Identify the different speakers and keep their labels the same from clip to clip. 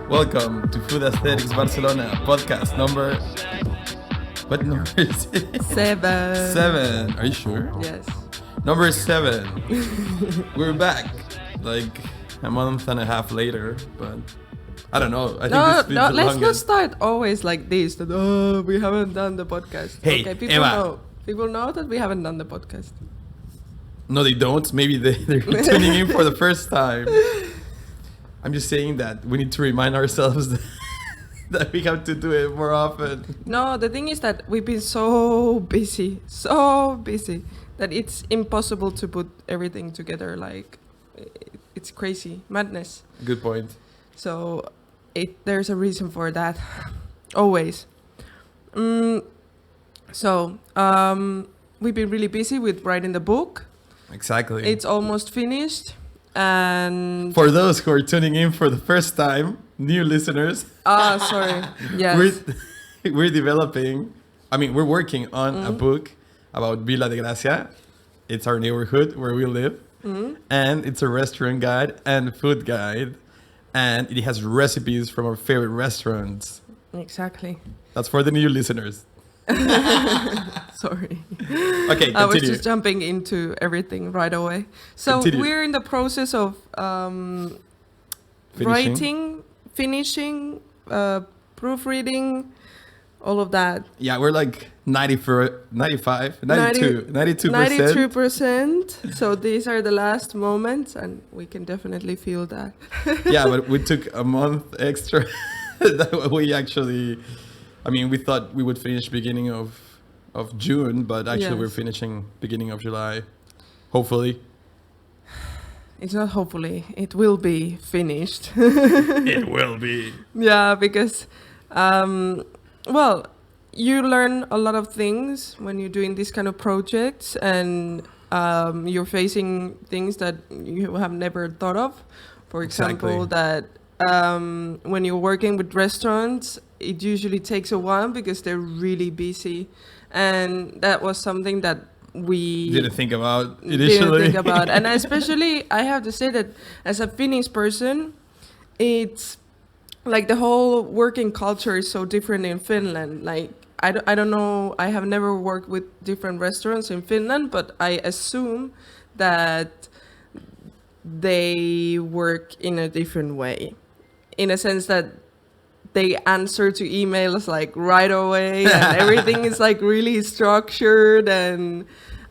Speaker 1: Welcome to Food Aesthetics Barcelona Podcast number... What number is it?
Speaker 2: 7.
Speaker 1: 7. Are you sure?
Speaker 2: Yes.
Speaker 1: Number 7. We're back. Like a month and a half later, but I don't know. I think this
Speaker 2: No,
Speaker 1: the
Speaker 2: let's not
Speaker 1: longest.
Speaker 2: start always like this. That, we haven't done the podcast.
Speaker 1: Hey,
Speaker 2: okay, people
Speaker 1: Eva.
Speaker 2: know. People know that we haven't done the podcast.
Speaker 1: No, they don't. Maybe they're tuning in for the first time. I'm just saying that we need to remind ourselves that we have to do it more often.
Speaker 2: No, the thing is that we've been so busy, that it's impossible to put everything together. Like, it's crazy, madness.
Speaker 1: Good point.
Speaker 2: So, there's a reason for that, always. So, we've been really busy with writing the book.
Speaker 1: Exactly.
Speaker 2: It's almost finished, and
Speaker 1: For those who are tuning in for the first time, new listeners,
Speaker 2: sorry, yes,
Speaker 1: we're developing. I mean, we're working on a book about Villa de Gracia. It's our neighborhood where we live, and it's a restaurant guide and food guide, and it has recipes from our favorite restaurants.
Speaker 2: exactly.
Speaker 1: That's for the new listeners.
Speaker 2: Sorry,
Speaker 1: Okay,
Speaker 2: I was
Speaker 1: continue.
Speaker 2: just jumping into everything right away. So
Speaker 1: Continue.
Speaker 2: we're in the process of writing, finishing, proofreading, all of that.
Speaker 1: Yeah, we're like 92%.
Speaker 2: 92%. So these are the last moments, and we can definitely feel that.
Speaker 1: Yeah, but we took a month extra. That we actually, I mean, we thought we would finish beginning of June, but actually we're
Speaker 2: Yes.
Speaker 1: finishing beginning of July, hopefully.
Speaker 2: It's not hopefully, it will be finished.
Speaker 1: It will be.
Speaker 2: Yeah, because, well, you learn a lot of things when you're doing these kind of projects, and you're facing things that you have never thought of. For example,
Speaker 1: Exactly.
Speaker 2: that when you're working with restaurants, it usually takes a while because they're really busy. And that was something that we
Speaker 1: Didn't think about
Speaker 2: didn't
Speaker 1: initially.
Speaker 2: think about. And especially, I have to say that as a Finnish person, it's like the whole working culture is so different in Finland. Like, I don't know, I have never worked with different restaurants in Finland, but I assume that they work in a different way, in a sense that they answer to emails like right away, and everything is like really structured, and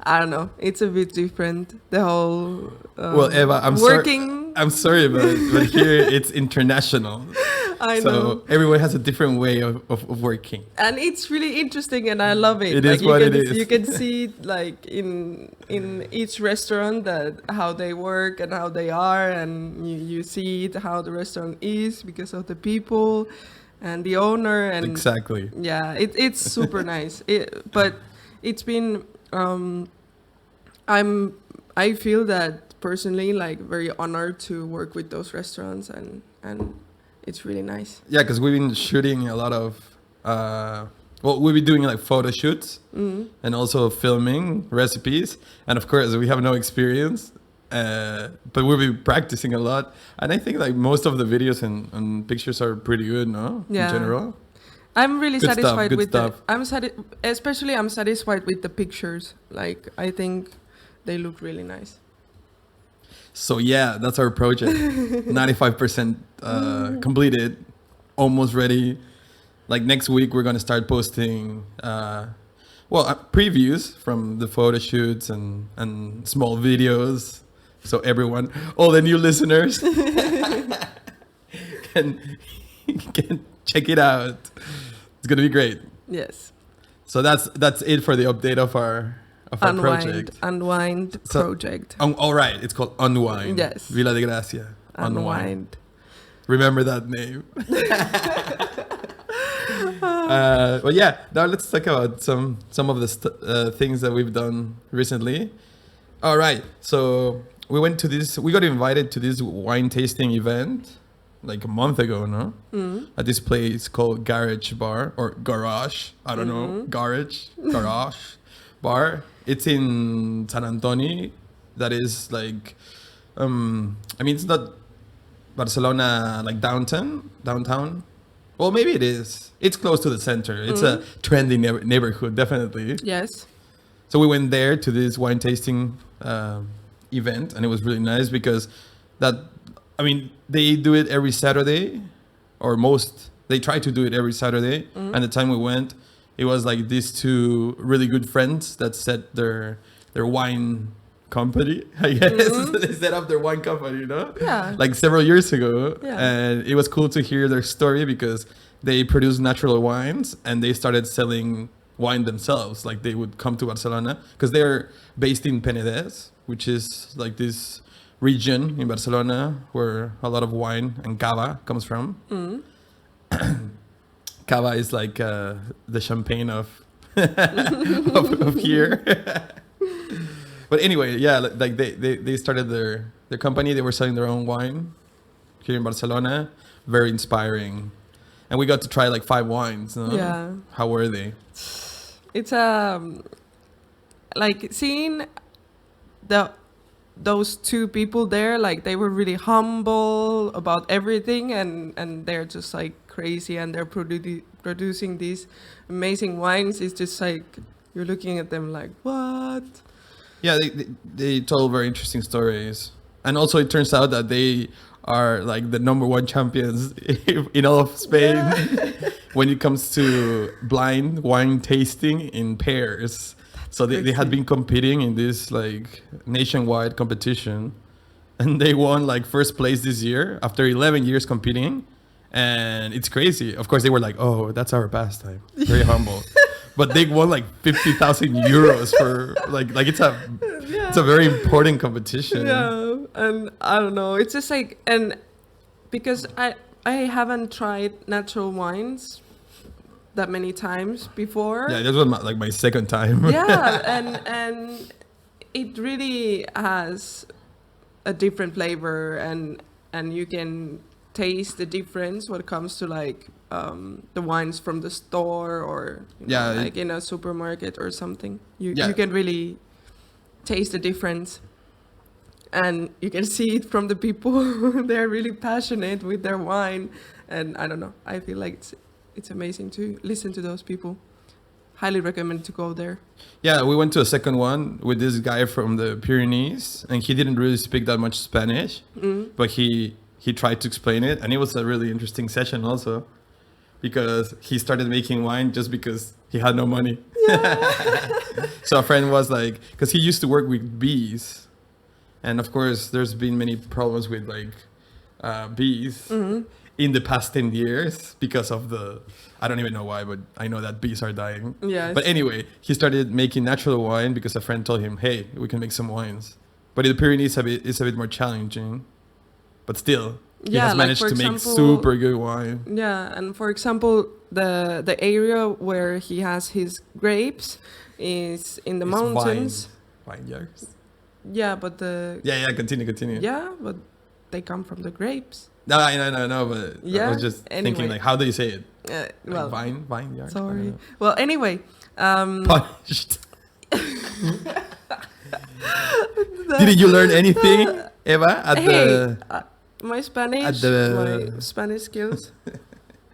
Speaker 2: I don't know, it's a bit different, the whole
Speaker 1: Well, Eva, I'm
Speaker 2: working.
Speaker 1: I'm sorry, but here it's international.
Speaker 2: I
Speaker 1: So
Speaker 2: know.
Speaker 1: everyone has a different way of working.
Speaker 2: And it's really interesting, and I love it.
Speaker 1: It
Speaker 2: Like,
Speaker 1: is what it is.
Speaker 2: You can see like in each restaurant that how they work and how they are, and you see it, how the restaurant is because of the people and the owner, and
Speaker 1: Exactly.
Speaker 2: yeah, it's super nice. But it's been I feel that personally, like, very honored to work with those restaurants, and it's really nice.
Speaker 1: Yeah, because we've been shooting a lot of, we've been doing like photo shoots and also filming recipes. And of course, we have no experience, but we've been practicing a lot. And I think like most of the videos and pictures are pretty good, no?
Speaker 2: Yeah.
Speaker 1: In general.
Speaker 2: I'm really
Speaker 1: Good stuff,
Speaker 2: satisfied
Speaker 1: good
Speaker 2: with
Speaker 1: stuff.
Speaker 2: I'm satisfied with the pictures. Like, I think they look really nice.
Speaker 1: So yeah, that's our project. 95% completed, almost ready. Like next week, we're going to start posting, previews from the photo shoots and small videos. So everyone, all the new listeners can check it out. It's going to be great.
Speaker 2: Yes.
Speaker 1: So that's it for the update of our project.
Speaker 2: Unwind
Speaker 1: So-
Speaker 2: project.
Speaker 1: All right, it's called Unwind.
Speaker 2: Yes.
Speaker 1: Villa de Gracia.
Speaker 2: Unwind.
Speaker 1: Remember that name. But yeah, now let's talk about some of the things that we've done recently. All right, so we got invited to this wine tasting event like a month ago, no? At this place called Garage Bar or Garage. I don't know. Garage Bar. It's in San Antonio. That is like, I mean, it's not Barcelona like downtown. Well, maybe it is. It's close to the center. It's a trendy neighborhood, definitely.
Speaker 2: Yes.
Speaker 1: So we went there to this wine tasting event, and it was really nice because they do it every Saturday, they try to do it every Saturday. And the time we went, it was like these two really good friends that set their wine company, I guess. They set up their wine company, you know?
Speaker 2: Yeah.
Speaker 1: Like several years ago.
Speaker 2: Yeah.
Speaker 1: And it was cool to hear their story because they produce natural wines and they started selling wine themselves. Like they would come to Barcelona because they're based in Penedès, which is like this region in Barcelona where a lot of wine and cava comes from. Cava is like the champagne of of here. But anyway, yeah, like they started their company. They were selling their own wine here in Barcelona. Very inspiring. And we got to try like 5 wines. No?
Speaker 2: Yeah.
Speaker 1: How were they?
Speaker 2: It's like seeing those two people there, like they were really humble about everything, and they're just like crazy, and they're producing these amazing wines. It's just like you're looking at them like, what?
Speaker 1: Yeah, they told very interesting stories. And also it turns out that they are like the number 1 champions in all of Spain when it comes to blind wine tasting in pairs. So they had been competing in this like nationwide competition, and they won like first place this year after 11 years competing. And it's crazy. Of course, they were like, oh, that's our pastime. Very humble. But they won like 50,000 euros for like it's a very important competition.
Speaker 2: Yeah, and I don't know. It's just like, and because I haven't tried natural wines that many times before.
Speaker 1: Yeah, this was my second time.
Speaker 2: Yeah, and it really has a different flavor, and you can taste the difference when it comes to like the wines from the store or like in a supermarket or something. You can really taste the difference, and you can see it from the people. They're really passionate with their wine, and I don't know, I feel like it's amazing to listen to those people. Highly recommend to go there.
Speaker 1: Yeah, we went to a second one with this guy from the Pyrenees, and he didn't really speak that much Spanish, but he tried to explain it, and it was a really interesting session also, because he started making wine just because he had no money. Yeah. So a friend was like, because he used to work with bees, and of course there's been many problems with like bees in the past 10 years because of I don't even know why, but I know that bees are dying.
Speaker 2: Yes.
Speaker 1: But anyway, he started making natural wine because a friend told him, hey, we can make some wines. But in the Pyrenees, it's a bit more challenging. But still, he has managed to make super good wine.
Speaker 2: Yeah, and for example, the area where he has his grapes is in the mountains.
Speaker 1: Vineyards.
Speaker 2: Yeah, but
Speaker 1: continue.
Speaker 2: Yeah, but they come from the grapes.
Speaker 1: No, but I was just thinking, like, how do you say it?
Speaker 2: Well,
Speaker 1: like vineyard.
Speaker 2: Sorry. Well, anyway.
Speaker 1: Punished. Didn't you learn anything, Eva?
Speaker 2: My Spanish skills.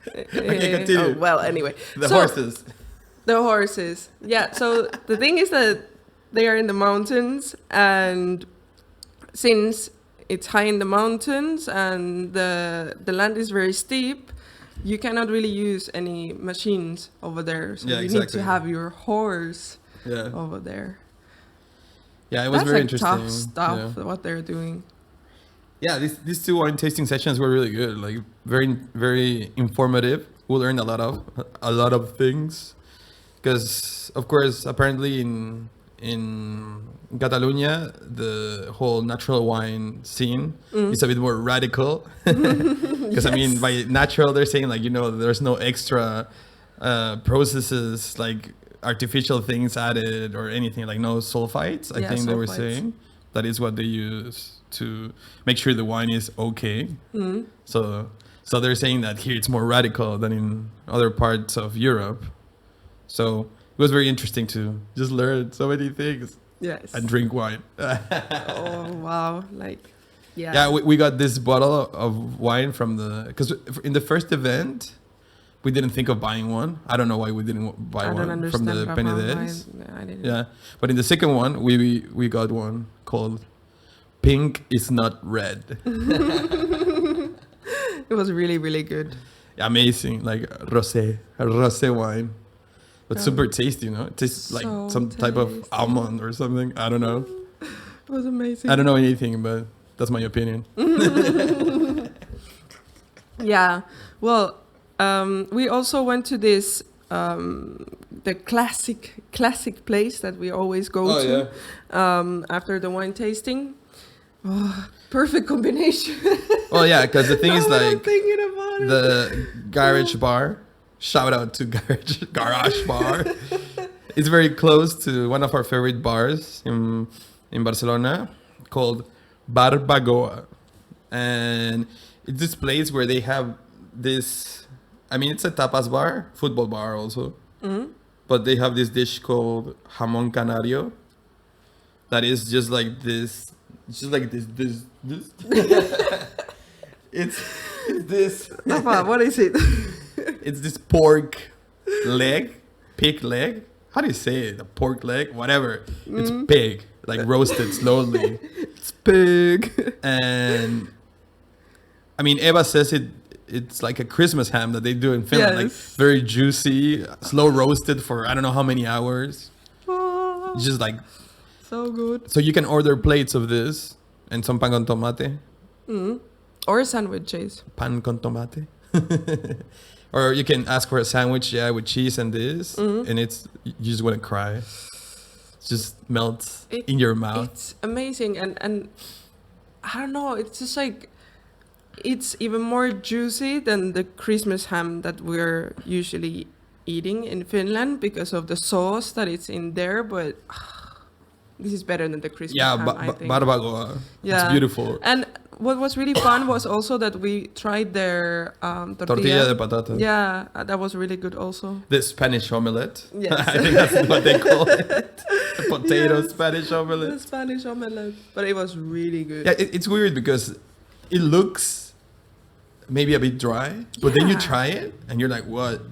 Speaker 1: Okay, continue.
Speaker 2: Well, anyway.
Speaker 1: The horses.
Speaker 2: The horses. Yeah, so the thing is that they are in the mountains, and since it's high in the mountains and the land is very steep, you cannot really use any machines over there. So you need to have your horse over there.
Speaker 1: Yeah, it was very interesting.
Speaker 2: Tough stuff, what they're doing.
Speaker 1: Yeah, these 2 wine tasting sessions were really good. Like very, very informative. We learned a lot of things, because of course, apparently in Catalonia, the whole natural wine scene is a bit more radical. Because I mean, by natural, they're saying like, there's no extra processes, like artificial things added or anything, like no sulfites. I think they were saying that is what they use to make sure the wine is okay. So they're saying that here it's more radical than in other parts of Europe. So it was very interesting to just learn so many things.
Speaker 2: Yes.
Speaker 1: And drink wine.
Speaker 2: Oh wow!
Speaker 1: Yeah, we got this bottle of wine from because in the first event we didn't think of buying one. I don't know why we didn't buy one from the Penedès.
Speaker 2: I didn't.
Speaker 1: Yeah, but in the second one we got one called Pink is Not Red.
Speaker 2: It was really, really good.
Speaker 1: Amazing, like rosé wine. But super tasty, you know? It tastes like some type of almond or something. I don't know.
Speaker 2: It was amazing.
Speaker 1: I don't know anything, but that's my opinion.
Speaker 2: Yeah. Well, we also went to this the classic place that we always go to after the wine tasting. Oh, perfect combination.
Speaker 1: Well, yeah, because the thing is like
Speaker 2: the
Speaker 1: garage bar. Shout out to Garage Bar. It's very close to one of our favorite bars in Barcelona called Barbagoa. And it's this place where they have this, I mean, it's a tapas bar, football bar also. Mm-hmm. But they have this dish called jamón canario that is just like this. It's just like this. It's this.
Speaker 2: Rafa, what is it?
Speaker 1: It's this pork leg, pig leg. How do you say it? A pork leg? Whatever. It's pig, like roasted slowly.
Speaker 2: It's pig.
Speaker 1: And I mean, Eva says it's like a Christmas ham that they do in Finland. Like very juicy, slow roasted for I don't know how many hours.
Speaker 2: Oh,
Speaker 1: It's just like
Speaker 2: so good.
Speaker 1: So you can order plates of this and some pan con tomate.
Speaker 2: Or sandwiches.
Speaker 1: Pan con tomate. Or you can ask for a sandwich, with cheese and this, and you just want to cry. It just melts in your mouth.
Speaker 2: It's amazing, and I don't know. It's just like it's even more juicy than the Christmas ham that we're usually eating in Finland because of the sauce that it's in there. But this is better than the Christmas ham. I think.
Speaker 1: Barbagoa. Yeah, it's beautiful.
Speaker 2: And what was really fun was also that we tried their
Speaker 1: tortilla de patata.
Speaker 2: Yeah, that was really good also.
Speaker 1: The Spanish omelette.
Speaker 2: Yes.
Speaker 1: I think that's what they call it. The potato Spanish omelette.
Speaker 2: The Spanish omelette. But it was really good.
Speaker 1: Yeah, it's weird because it looks maybe a bit dry, but then you try it and you're like, what?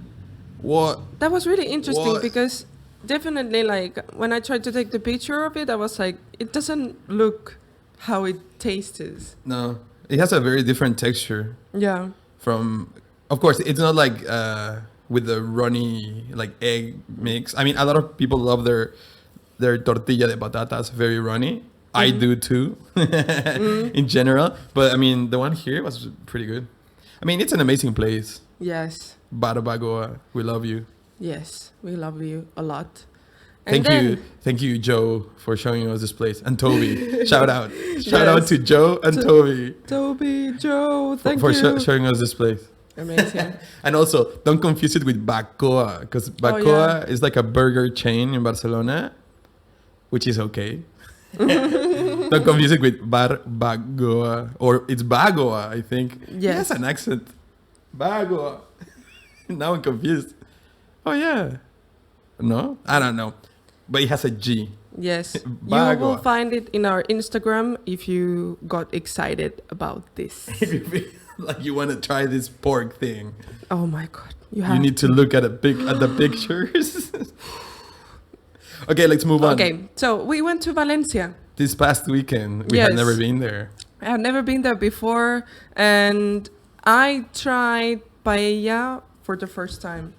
Speaker 2: That was really interesting because definitely like when I tried to take the picture of it, I was like, it doesn't look how it tastes.
Speaker 1: No, it has a very different texture.
Speaker 2: Yeah.
Speaker 1: Of course, it's not like with the runny like egg mix. I mean, a lot of people love their tortilla de patatas very runny. I do too, in general. But I mean, the one here was pretty good. I mean, it's an amazing place.
Speaker 2: Yes.
Speaker 1: Barbagoa, we love you.
Speaker 2: Yes, we love you a lot.
Speaker 1: Thank you, Joe, for showing us this place, and Toby. Shout out to Joe and Toby.
Speaker 2: Toby, Joe, thank
Speaker 1: you
Speaker 2: for
Speaker 1: showing us this place.
Speaker 2: Amazing.
Speaker 1: And also, don't confuse it with Bacoa, because Bacoa is like a burger chain in Barcelona, which is okay. Don't confuse it with Barbagoa, or it's Bagoa, I think.
Speaker 2: Yes.
Speaker 1: It has an accent. Bagoa. Now I'm confused. Oh yeah. No, I don't know. But it has a G.
Speaker 2: Yes. You will find it in our Instagram if you got excited about this.
Speaker 1: If you feel like you want to try this pork thing.
Speaker 2: Oh my God.
Speaker 1: You need to look at the pictures. Okay, let's move on.
Speaker 2: Okay, so we went to Valencia.
Speaker 1: This past weekend. We had never been there.
Speaker 2: I had never been there before, and I tried paella for the first time.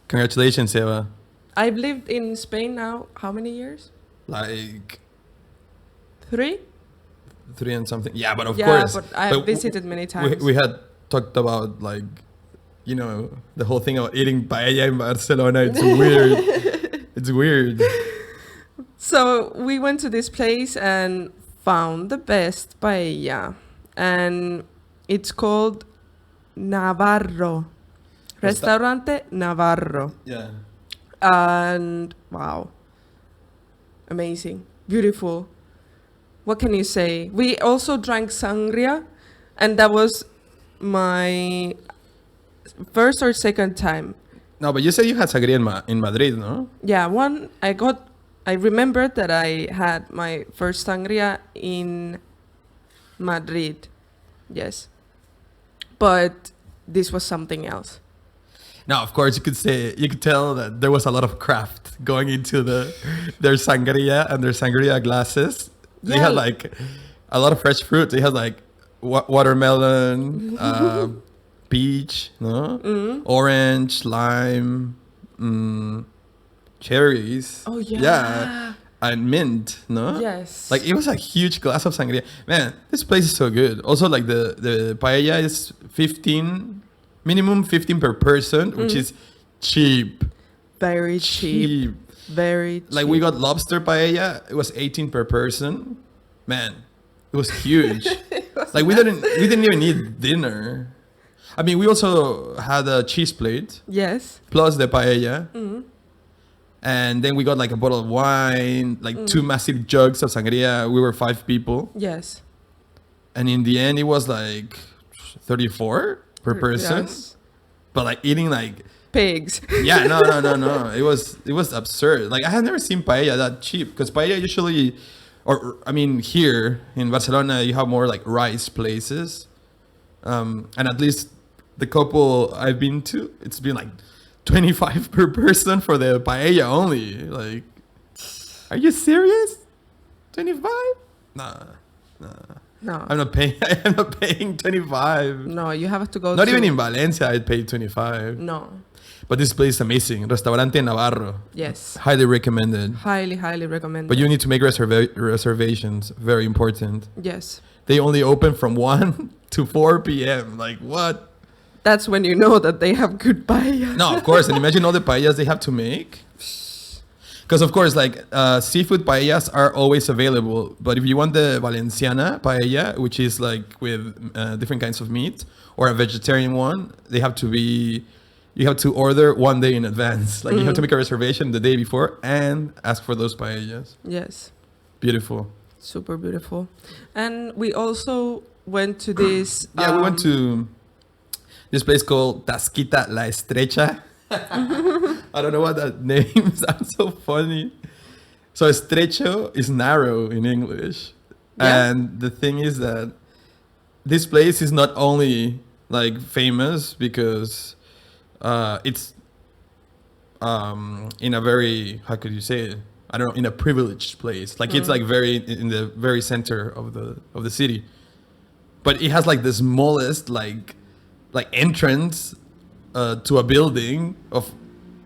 Speaker 1: Congratulations, Eva.
Speaker 2: I've lived in Spain now, how many years?
Speaker 1: Like
Speaker 2: 3
Speaker 1: and something. Yeah, but of course.
Speaker 2: But I have visited many times.
Speaker 1: We had talked about like, the whole thing about eating paella in Barcelona. It's weird. It's weird.
Speaker 2: So we went to this place and found the best paella. And it's called Navarro Restaurante Navarro.
Speaker 1: Yeah.
Speaker 2: And wow. Amazing. Beautiful. What can you say? We also drank sangria, and that was my first or second time.
Speaker 1: No, but you said you had sangria in Madrid, no?
Speaker 2: Yeah, I remembered that I had my first sangria in Madrid. Yes. But this was something else.
Speaker 1: Now, of course, you could tell that there was a lot of craft going into their sangria and their sangria glasses. They had like a lot of fresh fruit. They had like watermelon, peach, no, orange, lime, cherries.
Speaker 2: Oh yeah.
Speaker 1: Yeah, and mint, no.
Speaker 2: Yes.
Speaker 1: Like it was a huge glass of sangria. Man, this place is so good. Also, like the paella is minimum 15 per person, which is cheap.
Speaker 2: Very cheap. Very cheap.
Speaker 1: Like we got lobster paella. It was 18 per person. Man, it was huge. Like we didn't even need dinner. I mean, we also had a cheese plate.
Speaker 2: Yes.
Speaker 1: Plus the paella. And then we got like a bottle of wine, like 2 massive jugs of sangria. We were 5 people.
Speaker 2: Yes.
Speaker 1: And in the end, it was like 34 per person.
Speaker 2: Yes.
Speaker 1: But like eating like
Speaker 2: Pigs.
Speaker 1: yeah, no. It was absurd. Like I had never seen paella that cheap, because paella usually, or I mean here in Barcelona you have more like rice places, and at least the couple I've been to, it's been like 25 per person for the paella only. Like, are you serious? 25? Nah.
Speaker 2: No.
Speaker 1: I'm not paying 25.
Speaker 2: No, you have to go
Speaker 1: Not
Speaker 2: to...
Speaker 1: even in Valencia I'd pay 25.
Speaker 2: No.
Speaker 1: But this place is amazing. Restaurante Navarro.
Speaker 2: Yes.
Speaker 1: Highly recommended.
Speaker 2: Highly, highly recommended.
Speaker 1: But you need to make reservations. Very important.
Speaker 2: Yes.
Speaker 1: They only open from 1 to 4 p.m. Like, what?
Speaker 2: That's when you know that they have good paella.
Speaker 1: No, of course. And imagine all the paellas they have to make. Because, of course, like, seafood paellas are always available. But if you want the Valenciana paella, which is, like, with different kinds of meat, or a vegetarian one, they have to be... You have to order 1 day in advance. Like, you have to make a reservation the day before and ask for those paellas.
Speaker 2: Yes.
Speaker 1: Beautiful.
Speaker 2: Super beautiful. And we also went to this...
Speaker 1: Yeah, we went to this place called Tasquita La Estrecha. I don't know what that name sounds so funny. So estrecho is narrow in English.
Speaker 2: Yeah.
Speaker 1: And the thing is that this place is not only like famous because it's in a very, how could you say it? I don't know, in a privileged place. Like it's like very in the very center of the city. But it has like the smallest like entrance to a building of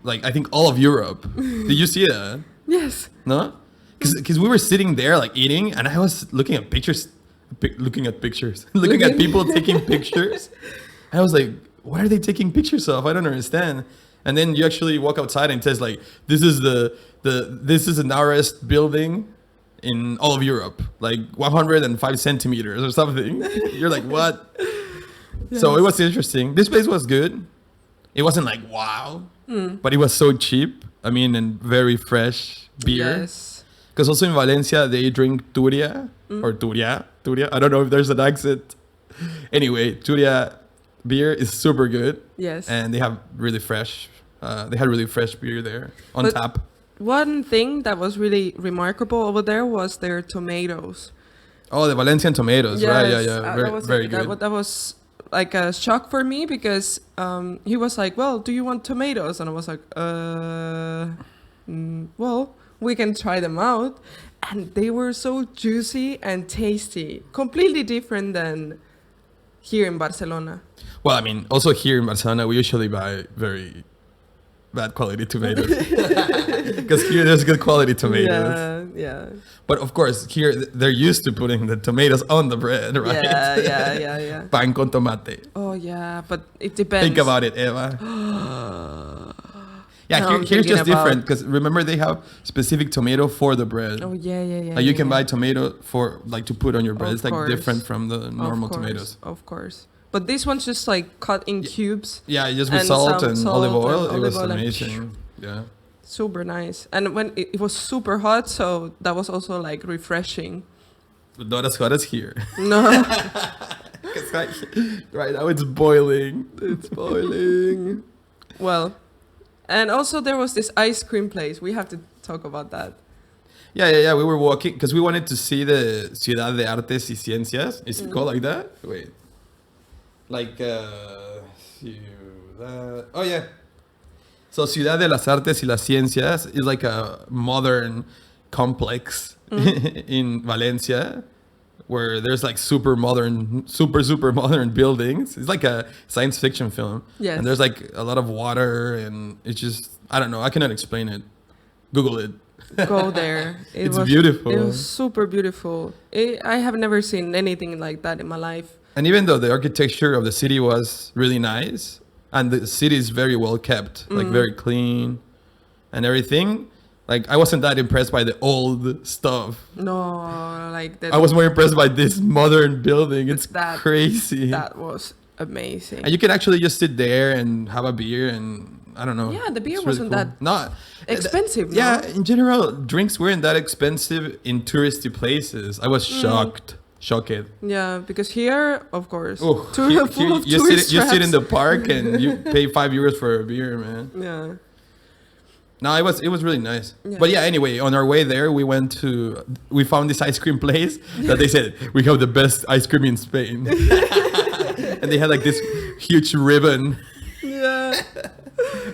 Speaker 1: like I think all of Europe. Did you see that?
Speaker 2: Yes.
Speaker 1: No? Because we were sitting there like eating, and I was looking at pictures, looking at people taking pictures. I was like, what are they taking pictures of? I don't understand. And then you actually walk outside and it says like, this is the narrowest building in all of Europe, like 105 centimeters or something. You're like, what? Yes. So it was interesting. This place was good. It wasn't like wow, but it was so cheap. I mean, and very fresh beer.
Speaker 2: Yes.
Speaker 1: Because also in Valencia they drink turia or turia. I don't know if there's an accent. Anyway, turia beer is super good.
Speaker 2: Yes.
Speaker 1: And they have really fresh. They had really fresh beer there on tap.
Speaker 2: One thing that was really remarkable over there was their tomatoes.
Speaker 1: Oh, the Valencian tomatoes,
Speaker 2: yes,
Speaker 1: right? Yeah. Very good.
Speaker 2: That was like a shock for me because he was like, well, do you want tomatoes? And I was like, well, we can try them out. And they were so juicy and tasty. Completely different than here in Barcelona.
Speaker 1: Well, I mean, also here in Barcelona, we usually buy very bad quality tomatoes. Because here there's good quality tomatoes.
Speaker 2: Yeah.
Speaker 1: But of course, here they're used to putting the tomatoes on the bread, right?
Speaker 2: Yeah.
Speaker 1: Pan con tomate.
Speaker 2: Oh, yeah, but it depends.
Speaker 1: Think about it, Eva. Yeah,
Speaker 2: No,
Speaker 1: here's just different because remember they have specific tomato for the bread.
Speaker 2: Oh, yeah.
Speaker 1: Like you can buy tomato for like to put on your bread.
Speaker 2: Of
Speaker 1: It's like
Speaker 2: course.
Speaker 1: different from the normal tomatoes.
Speaker 2: Of course. But this one's just like cut in cubes.
Speaker 1: Yeah, just with salt and olive oil. It was
Speaker 2: oil
Speaker 1: amazing. Yeah.
Speaker 2: Super nice. And when it was super hot, so that was also like refreshing.
Speaker 1: But not as hot as here.
Speaker 2: No.
Speaker 1: Right now it's boiling.
Speaker 2: It's boiling. Well, and also there was this ice cream place. We have to talk about that.
Speaker 1: Yeah. We were walking because we wanted to see the Ciudad de Artes y Ciencias. Is it called like that? Wait. Like, Ciudad... Oh, yeah. So Ciudad de las Artes y las Ciencias is like a modern complex in Valencia where there's like super modern buildings. It's like a science fiction film.
Speaker 2: Yes.
Speaker 1: And there's like a lot of water and it's just, I don't know. I cannot explain it. Google it.
Speaker 2: Go there.
Speaker 1: It's beautiful.
Speaker 2: It was super beautiful. I have never seen anything like that in my life.
Speaker 1: And even though the architecture of the city was really nice, and the city is very well kept, like very clean and everything, like I wasn't that impressed by the old stuff.
Speaker 2: No, like that.
Speaker 1: I was more impressed by this modern building. It's
Speaker 2: that,
Speaker 1: crazy.
Speaker 2: That was amazing.
Speaker 1: And you can actually just sit there and have a beer and I don't know.
Speaker 2: Yeah, the beer
Speaker 1: It's
Speaker 2: wasn't
Speaker 1: really
Speaker 2: that
Speaker 1: not
Speaker 2: expensive.
Speaker 1: Yeah,
Speaker 2: no?
Speaker 1: in general, drinks weren't that expensive in touristy places. I was shocked.
Speaker 2: Yeah, because here, of course,
Speaker 1: Oh,
Speaker 2: full of
Speaker 1: you
Speaker 2: tourist
Speaker 1: sit in
Speaker 2: traps.
Speaker 1: the park and you pay €5 for a beer, man.
Speaker 2: Yeah.
Speaker 1: No, it was really nice.
Speaker 2: Yeah.
Speaker 1: But yeah, anyway, on our way there, we found this ice cream place that they said we have the best ice cream in Spain, and they had like this huge ribbon,
Speaker 2: Yeah.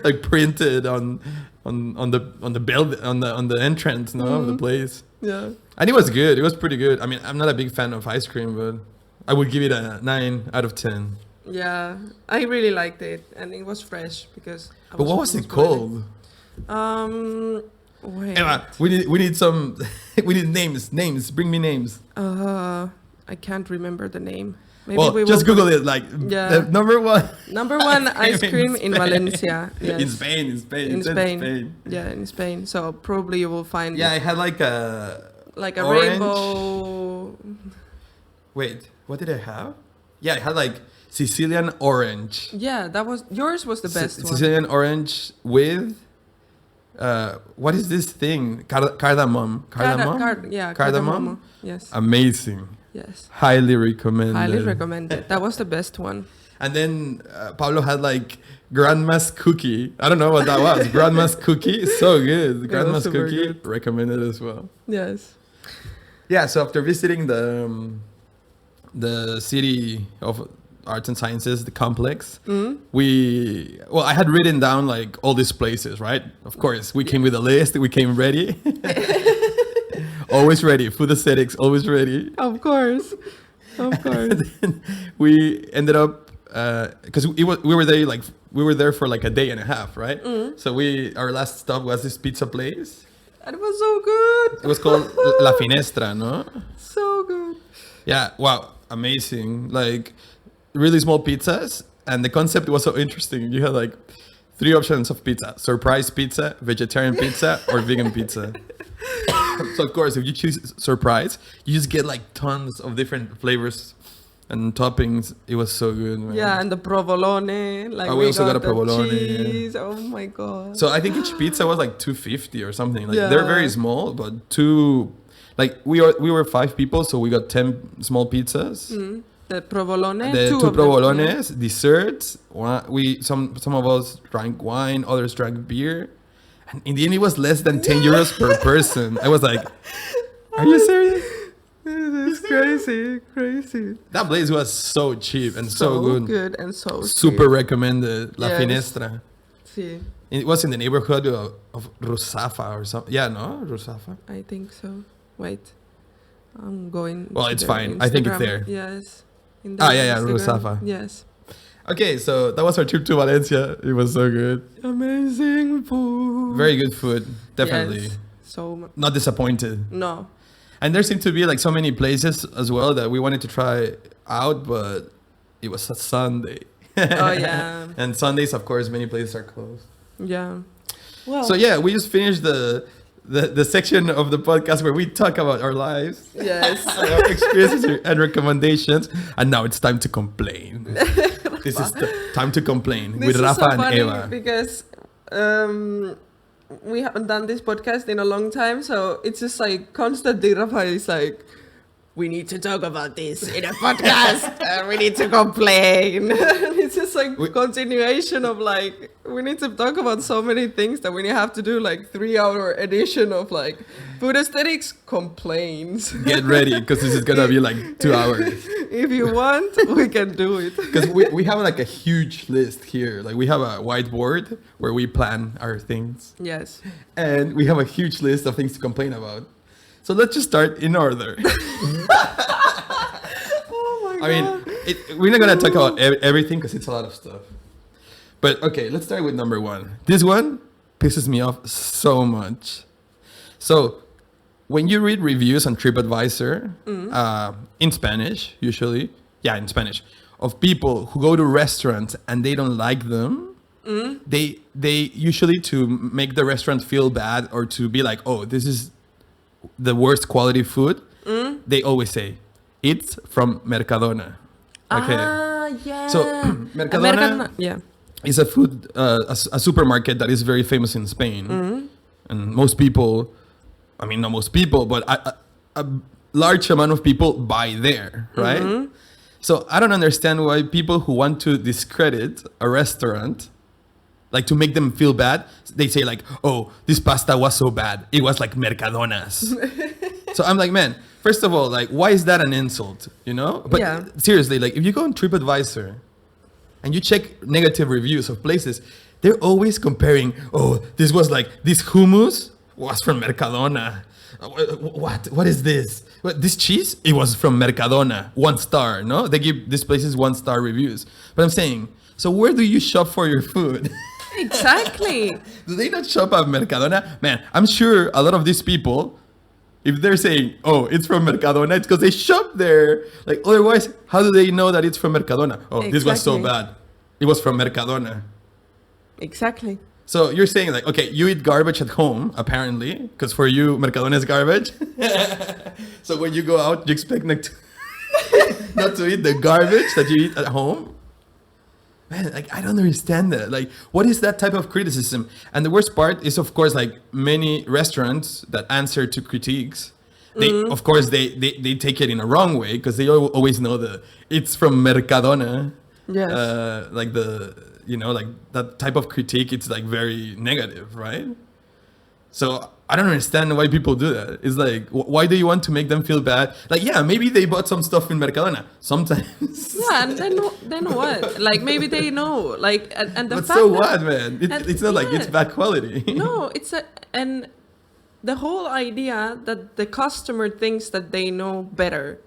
Speaker 1: like printed on the entrance, of the place.
Speaker 2: Yeah.
Speaker 1: And it was good. It was pretty good. I mean, I'm not a big fan of ice cream, but I would give it a 9 out of 10.
Speaker 2: Yeah, I really liked it, and it was fresh because.
Speaker 1: But what was it called?
Speaker 2: Wait.
Speaker 1: Emma, we need some. We need names. Names. Bring me names.
Speaker 2: I can't remember the name. Maybe
Speaker 1: Well,
Speaker 2: we
Speaker 1: just
Speaker 2: will
Speaker 1: Google it. Like
Speaker 2: Yeah.
Speaker 1: the number one.
Speaker 2: Number one ice cream in
Speaker 1: Spain.
Speaker 2: Valencia. Yes.
Speaker 1: In Spain.
Speaker 2: In
Speaker 1: It said
Speaker 2: Spain. Yeah, in Spain. So probably you will find
Speaker 1: Yeah, I had like a orange.
Speaker 2: rainbow.
Speaker 1: Wait, what did I have? Yeah, I had like Sicilian orange.
Speaker 2: Yeah, that was yours. Was the best one.
Speaker 1: Sicilian orange with what is this thing? Cardamom.
Speaker 2: Cardamom. Yes.
Speaker 1: Amazing.
Speaker 2: Yes.
Speaker 1: Highly recommended.
Speaker 2: Highly recommended. That was the best one.
Speaker 1: And then Pablo had like grandma's cookie. I don't know what that was. Grandma's cookie, so good. Grandma's
Speaker 2: super
Speaker 1: cookie,
Speaker 2: good.
Speaker 1: recommended as well.
Speaker 2: Yes.
Speaker 1: Yeah. So after visiting the city of arts and sciences, the complex, I had written down like all these places, right? Of course, we came with a list. We came ready. Always ready. Food aesthetics, always ready.
Speaker 2: Of course. Of course.
Speaker 1: And then we ended up because we were there for like a day and a half, right? So our last stop was this pizza place.
Speaker 2: It was so good.
Speaker 1: It was called La Finestra, no?
Speaker 2: So good.
Speaker 1: Yeah, wow, amazing. Like really small pizzas, and the concept was so interesting. You had like 3 options of pizza: surprise pizza, vegetarian pizza, or vegan pizza. So of course, if you choose surprise, you just get like tons of different flavors and toppings. It was so good, man.
Speaker 2: Yeah, and the provolone. Like
Speaker 1: we also got a
Speaker 2: the
Speaker 1: provolone,
Speaker 2: cheese. Oh my god.
Speaker 1: So I think each pizza was like 250 or something. Like
Speaker 2: Yeah.
Speaker 1: they're very small, but we were 5 people, so we got 10 small pizzas.
Speaker 2: The provolone.
Speaker 1: The
Speaker 2: two
Speaker 1: two
Speaker 2: of them,
Speaker 1: provolones, desserts. Some of us drank wine, others drank beer, and in the end, it was less than €10 per person. I was like, "Are you serious?"
Speaker 2: This is crazy.
Speaker 1: That place was so cheap and so good.
Speaker 2: and so
Speaker 1: Super recommended. La
Speaker 2: Yes.
Speaker 1: Finestra.
Speaker 2: Sí,
Speaker 1: It was in the neighborhood of Rusafa or something. Yeah, no, Rusafa.
Speaker 2: I think so. Wait, I'm going.
Speaker 1: Well,
Speaker 2: to
Speaker 1: it's
Speaker 2: their
Speaker 1: fine. I think it's
Speaker 2: Instagram.
Speaker 1: there.
Speaker 2: Yes. In
Speaker 1: Yeah,
Speaker 2: Instagram.
Speaker 1: Rusafa.
Speaker 2: Yes.
Speaker 1: Okay, so that was our trip to Valencia. It was so good.
Speaker 2: Amazing food.
Speaker 1: Very good food. Definitely.
Speaker 2: Yes. So
Speaker 1: Not disappointed.
Speaker 2: no.
Speaker 1: And there seemed to be like so many places as well that we wanted to try out, but it was a Sunday.
Speaker 2: Oh yeah.
Speaker 1: And Sundays, of course, many places are closed.
Speaker 2: Yeah. Well.
Speaker 1: So yeah, we just finished the the section of the podcast where we talk about our lives,
Speaker 2: Yes.
Speaker 1: our experiences and recommendations. And now it's time to complain. This is the time to complain with Rafa
Speaker 2: so
Speaker 1: and
Speaker 2: funny
Speaker 1: Eva.
Speaker 2: because we haven't done this podcast in a long time, so it's just like constantly Rafa is like, we need to talk about this in a podcast. We need to complain. It's just like continuation of like, we need to talk about so many things that we have to do like 3-hour edition of like Food Aesthetics complains.
Speaker 1: Get ready, because this is gonna be like 2 hours.
Speaker 2: If you want, we can do it.
Speaker 1: Because we have like a huge list here. Like we have a whiteboard where we plan our things.
Speaker 2: Yes.
Speaker 1: And we have a huge list of things to complain about. So let's just start in order.
Speaker 2: Oh my
Speaker 1: I mean, we're not going to talk about everything because it's a lot of stuff. But okay, let's start with number one. This one pisses me off so much. So when you read reviews on TripAdvisor, in Spanish, usually, in Spanish, of people who go to restaurants and they don't like them, they usually, to make the restaurant feel bad or to be like, oh, this is the worst quality food, they always say, it's from Mercadona. Okay.
Speaker 2: Yeah.
Speaker 1: So Mercadona is a food, a supermarket that is very famous in Spain. And most people, I mean, not most people, but a large amount of people buy there, right? So I don't understand why people who want to discredit a restaurant, like to make them feel bad, they say like, oh, this pasta was so bad. It was like Mercadona's. So I'm like, man, first of all, like, why is that an insult? You know? But seriously, like if you go on TripAdvisor and you check negative reviews of places, they're always comparing, oh, this was like, this hummus was from Mercadona. What is this? This cheese? It was from Mercadona. 1 star, no? They give these places 1-star reviews. But I'm saying, so where do you shop for your food?
Speaker 2: Exactly.
Speaker 1: Do they not shop at Mercadona? Man, I'm sure a lot of these people, if they're saying, oh, it's from Mercadona, it's because they shop there. Like, otherwise, how do they know that it's from Mercadona? Oh, this was so bad. It was from Mercadona.
Speaker 2: Exactly.
Speaker 1: So you're saying like, okay, you eat garbage at home, apparently, because for you, Mercadona is garbage. So when you go out, you expect not to eat the garbage that you eat at home? Man, like, I don't understand that. Like, what is that type of criticism? And the worst part is, of course, like many restaurants that answer to critiques, they, of course, they take it in a wrong way because they always know it's from Mercadona.
Speaker 2: Yes.
Speaker 1: Like like that type of critique, it's like very negative, right? So I don't understand why people do that. It's like, why do you want to make them feel bad? Like, yeah, maybe they bought some stuff in Mercadona sometimes.
Speaker 2: Yeah, and then what? Like, maybe they know. Like, and the
Speaker 1: but
Speaker 2: fact
Speaker 1: so
Speaker 2: that,
Speaker 1: what, man? It's not like it's bad quality.
Speaker 2: No, and the whole idea that the customer thinks that they know better,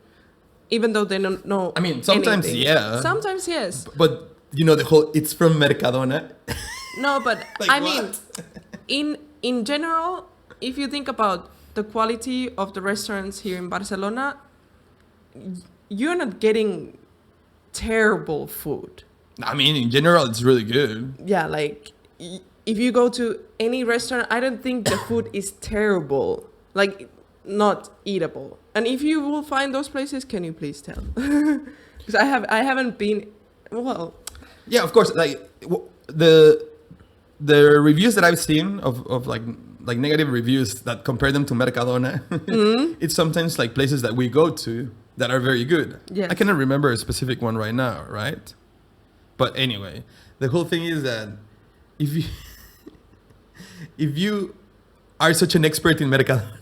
Speaker 2: even though they don't know.
Speaker 1: I mean, sometimes
Speaker 2: anything.
Speaker 1: yeah.
Speaker 2: Sometimes yes.
Speaker 1: But you know the whole it's from Mercadona.
Speaker 2: No, but
Speaker 1: like,
Speaker 2: I
Speaker 1: what?
Speaker 2: mean, in general, if you think about the quality of the restaurants here in Barcelona, you're not getting terrible food.
Speaker 1: I mean, in general, it's really good.
Speaker 2: Yeah, like if you go to any restaurant, I don't think the food is terrible, like not eatable. And if you will find those places, can you please tell? Because I haven't been. Well,
Speaker 1: yeah, of course. Like the reviews that I've seen of like negative reviews that compare them to Mercadona, it's sometimes like places that we go to that are very good.
Speaker 2: Yes.
Speaker 1: I cannot remember a specific one right now, right? But anyway, the whole thing is that if you are such an expert in Mercadona,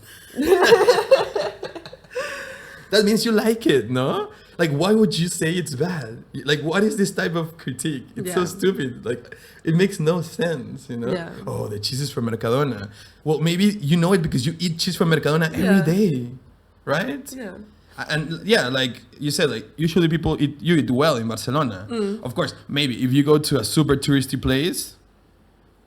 Speaker 1: that means you like it, no? Like, why would you say it's bad? Like, what is this type of critique? It's so stupid. Like, it makes no sense, you know?
Speaker 2: Yeah.
Speaker 1: Oh, the cheese is from Mercadona. Well, maybe you know it because you eat cheese from Mercadona every day, right?
Speaker 2: yeah.
Speaker 1: And yeah, like you said, like usually people eat well in Barcelona. Of course, maybe if you go to a super touristy place,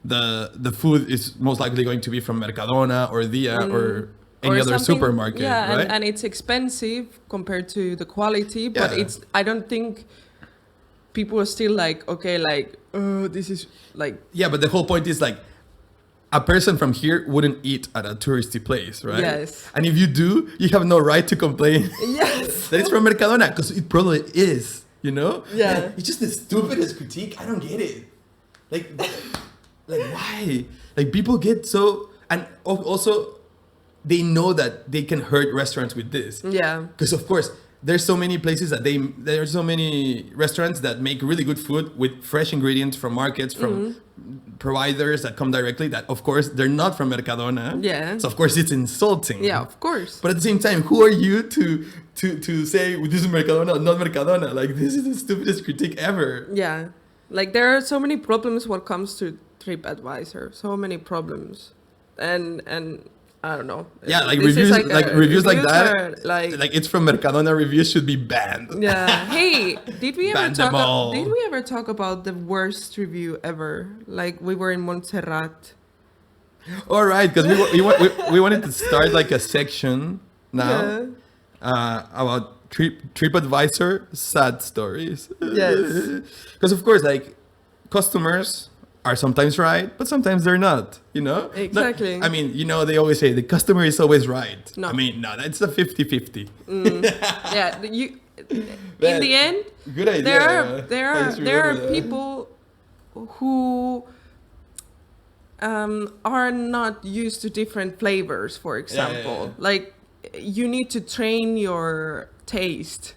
Speaker 1: the food is most likely going to be from Mercadona or Dia or any other supermarket, right?
Speaker 2: and it's expensive compared to the quality, but I don't think people are still like, okay, like, oh, this is like.
Speaker 1: Yeah, but the whole point is like, a person from here wouldn't eat at a touristy place, right?
Speaker 2: Yes.
Speaker 1: And if you do, you have no right to complain
Speaker 2: Yes.
Speaker 1: that it's from Mercadona, because it probably is, you know?
Speaker 2: Yeah.
Speaker 1: It's just the stupidest critique. I don't get it. Like why? Like, people get so... And also, they know that they can hurt restaurants with this.
Speaker 2: Yeah.
Speaker 1: Because, of course, there's so many places that there's so many restaurants that make really good food with fresh ingredients from markets, from providers that come directly, that, of course, they're not from Mercadona.
Speaker 2: Yeah.
Speaker 1: So, of course, it's insulting.
Speaker 2: Yeah, of course.
Speaker 1: But at the same time, who are you to say, well, this is Mercadona or not Mercadona? Like, this is the stupidest critique ever.
Speaker 2: Yeah. Like, there are so many problems when it comes to TripAdvisor. So many problems. And I don't know.
Speaker 1: Yeah, like
Speaker 2: This is
Speaker 1: reviews like that,
Speaker 2: are
Speaker 1: like it's from Mercadona, reviews should be banned.
Speaker 2: Yeah. Hey, did we
Speaker 1: Ban them all.
Speaker 2: ever talk about the worst review ever? Like, we were in Montserrat.
Speaker 1: All right, because we wanted to start like a section now about TripAdvisor sad stories.
Speaker 2: Yes.
Speaker 1: Because of course, like, customers are sometimes right, but sometimes they're not, you know?
Speaker 2: Exactly.
Speaker 1: I mean, you know, they always say the customer is always right.
Speaker 2: No.
Speaker 1: I mean, no, it's a 50-50.
Speaker 2: Yeah, in
Speaker 1: Man,
Speaker 2: the end,
Speaker 1: good idea.
Speaker 2: there are people who are not used to different flavors, for example.
Speaker 1: Yeah.
Speaker 2: Like, you need to train your taste.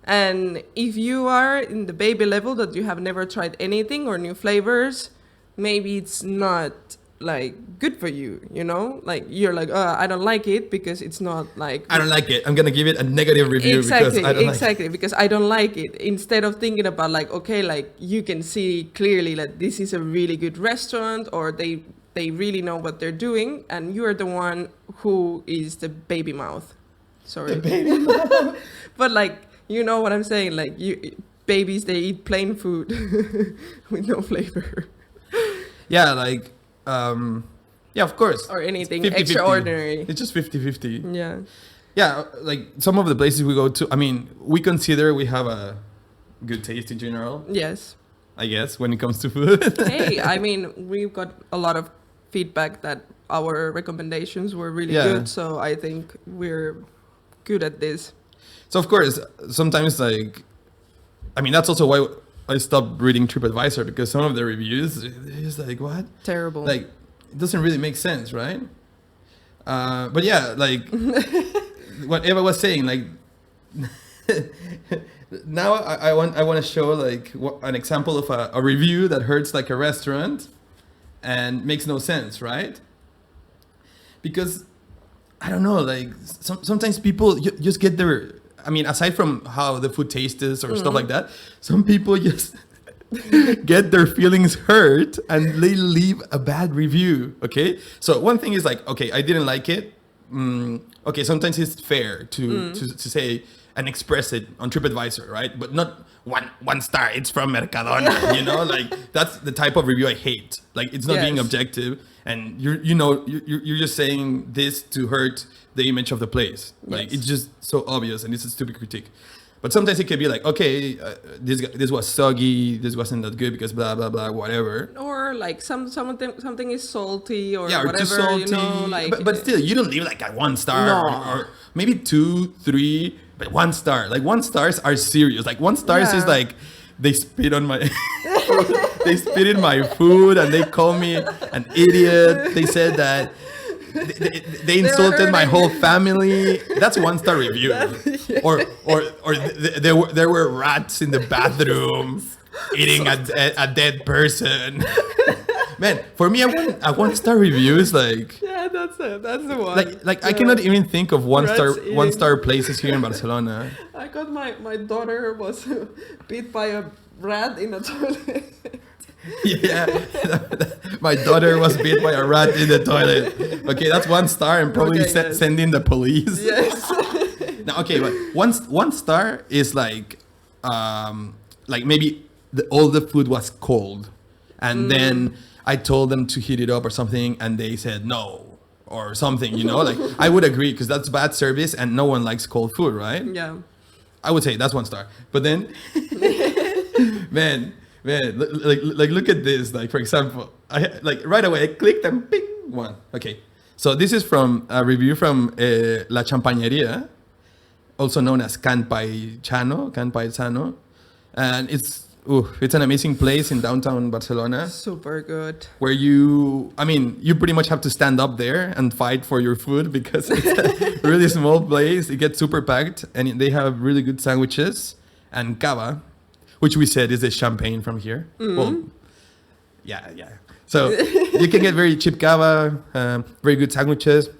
Speaker 2: And if you are in the baby level that you have never tried anything or new flavors, maybe it's not like good for you, you know? Like, you're like, I don't like it because it's not like...
Speaker 1: I don't like it. I'm going to give it a negative review because I don't like it.
Speaker 2: Because I don't like it. Instead of thinking about like, okay, like, you can see clearly that this is a really good restaurant, or they really know what they're doing, and you're the one who is the baby mouth. Sorry.
Speaker 1: The baby mouth.
Speaker 2: But like, you know what I'm saying? Like, babies, they eat plain food with no flavor.
Speaker 1: Yeah, like, yeah, of course.
Speaker 2: Or anything
Speaker 1: 50-50.
Speaker 2: extraordinary.
Speaker 1: It's just 50-50.
Speaker 2: Yeah.
Speaker 1: Yeah, like, some of the places we go to, I mean, we consider we have a good taste in general,
Speaker 2: Yes.
Speaker 1: I guess, when it comes to food.
Speaker 2: Hey, I mean, we've got a lot of feedback that our recommendations were really good. So I think we're good at this.
Speaker 1: So, of course, sometimes, like, I mean, that's also why I stopped reading TripAdvisor, because some of the reviews, it's like, what?
Speaker 2: Terrible.
Speaker 1: Like, it doesn't really make sense, right? But yeah, like, what Eva was saying, like, now I want to show, like, an example of a review that hurts like a restaurant and makes no sense, right? Because, I don't know, like, sometimes people just get their... I mean, aside from how the food tastes or stuff like that, some people just get their feelings hurt and they leave a bad review, okay? So one thing is like, okay, I didn't like it. Okay, sometimes it's fair to say and express it on TripAdvisor, right? But not one star, it's from Mercadona, you know? Like, that's the type of review I hate. Like, it's not being objective, and you're just saying this to hurt the image of the place. Like, it's just so obvious, and it's a stupid critique. But sometimes it can be like, okay, this was soggy, this wasn't that good because blah blah blah, whatever.
Speaker 2: Or like something is salty or
Speaker 1: or
Speaker 2: whatever,
Speaker 1: too salty.
Speaker 2: you know, like.
Speaker 1: But still, you don't leave like a 1 star or maybe 2, 3, but 1 star. Like, 1 stars are serious. Like, 1 stars is like, they spit on my they spit in my food and they call me an idiot. They said that they insulted my whole family. That's 1 star review. Or there were rats in the bathroom eating a dead person. Man, for me, a 1 star review is like...
Speaker 2: Yeah, that's the one.
Speaker 1: Like I cannot even think of 1 star places here in Barcelona.
Speaker 2: I got my daughter was bit by a rat in a toilet.
Speaker 1: Yeah, my daughter was bit by a rat in the toilet. Okay, that's 1 star and probably sending the police.
Speaker 2: Yes.
Speaker 1: Now, okay, but 1 star is like maybe all the food was cold, and then I told them to heat it up or something, and they said no or something. You know, like, I would agree because that's bad service, and no one likes cold food, right?
Speaker 2: Yeah.
Speaker 1: I would say that's 1 star, but then, man. Man, like look at this. Like for example, I like right away I clicked and ping one. Okay, so this is from a review from La Champañería, also known as Can Paisano, and it's an amazing place in downtown Barcelona.
Speaker 2: Super good.
Speaker 1: Where you pretty much have to stand up there and fight for your food because it's a really small place. It gets super packed, and they have really good sandwiches and cava, which we said is the champagne from here.
Speaker 2: Mm-hmm.
Speaker 1: Well, yeah. So you can get very cheap cava, very good sandwiches.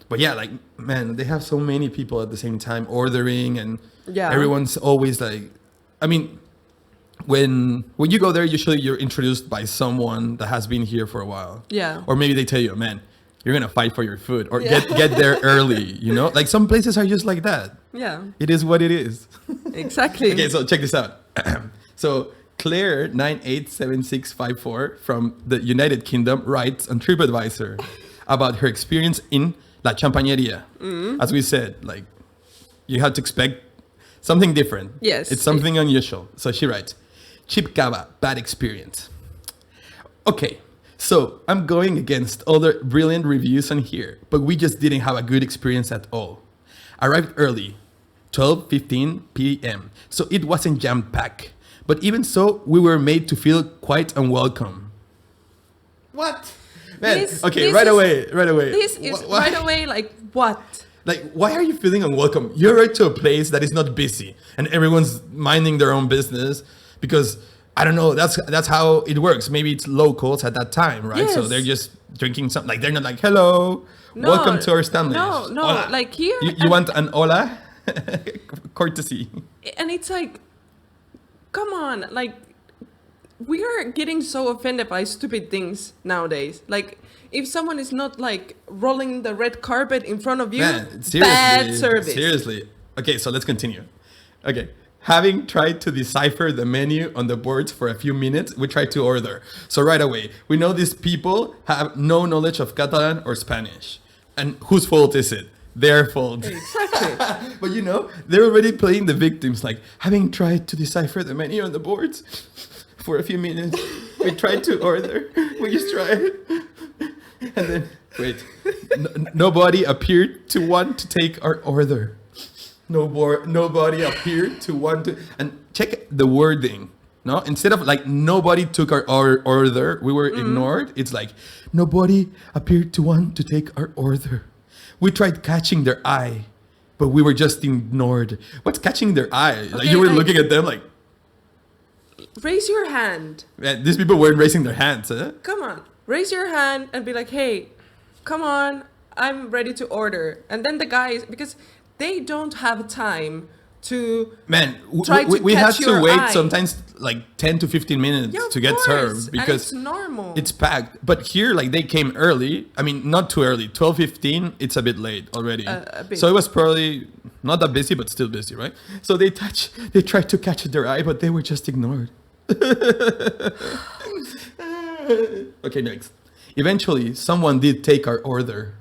Speaker 1: But yeah, like, man, they have so many people at the same time ordering, and everyone's always like, I mean, when you go there, usually you're introduced by someone that has been here for a while.
Speaker 2: Yeah.
Speaker 1: Or maybe they tell you, man, you're going to fight for your food, or get there early, you know? Like some places are just like that.
Speaker 2: Yeah.
Speaker 1: It is what it is.
Speaker 2: Exactly.
Speaker 1: Okay, so check this out. So Claire 987654 from the United Kingdom writes on TripAdvisor about her experience in La Champañería.
Speaker 2: Mm-hmm.
Speaker 1: As we said, like, you have to expect something different.
Speaker 2: Yes.
Speaker 1: It's something unusual. So she writes, cheap cava, bad experience. Okay, so I'm going against all the brilliant reviews on here, but we just didn't have a good experience at all. Arrived early, 12:15 p.m., so it wasn't jam-packed. But even so, we were made to feel quite unwelcome. What? Man, right away.
Speaker 2: This is right away, like, what?
Speaker 1: Like, why are you feeling unwelcome? You're right to a place that is not busy and everyone's minding their own business because, I don't know, that's how it works. Maybe it's locals at that time, right?
Speaker 2: Yes.
Speaker 1: So they're just drinking something. Like, they're not like, hello, welcome to our establish.
Speaker 2: No,
Speaker 1: Hola.
Speaker 2: like here.
Speaker 1: You want an hola? Courtesy.
Speaker 2: And it's like, come on, like, we are getting so offended by stupid things nowadays. Like, if someone is not like rolling the red carpet in front of you,
Speaker 1: Man,
Speaker 2: bad service.
Speaker 1: Seriously. Okay, so let's continue. Okay. Having tried to decipher the menu on the boards for a few minutes, we tried to order. So right away, we know these people have no knowledge of Catalan or Spanish. And whose fault is it? Their fault.
Speaker 2: Exactly.
Speaker 1: But you know, they're already playing the victims, like, having tried to decipher the menu on the boards for a few minutes, we tried to order, we just tried. And then, wait, nobody appeared to want to take our order. Nobody appeared to want to, and check the wording, no? Instead of like, nobody took our order, we were ignored, it's like, nobody appeared to want to take our order. We tried catching their eye, but we were just ignored. What's catching their eye? Like, you were looking at them like,
Speaker 2: raise your hand.
Speaker 1: man, these people weren't raising their hands, huh?
Speaker 2: Come on, raise your hand and be like, hey, come on, I'm ready to order. And then the guys, because they don't have time to
Speaker 1: we had to wait
Speaker 2: eye.
Speaker 1: sometimes like 10 to 15 minutes to get served because
Speaker 2: and it's normal.
Speaker 1: It's packed. But here, like, they came early. I mean, not too early. 12:15, it's a bit late already.
Speaker 2: A bit.
Speaker 1: So it was probably not that busy, but still busy, right? So they tried to catch their eye, but they were just ignored. Okay, next. Eventually, someone did take our order.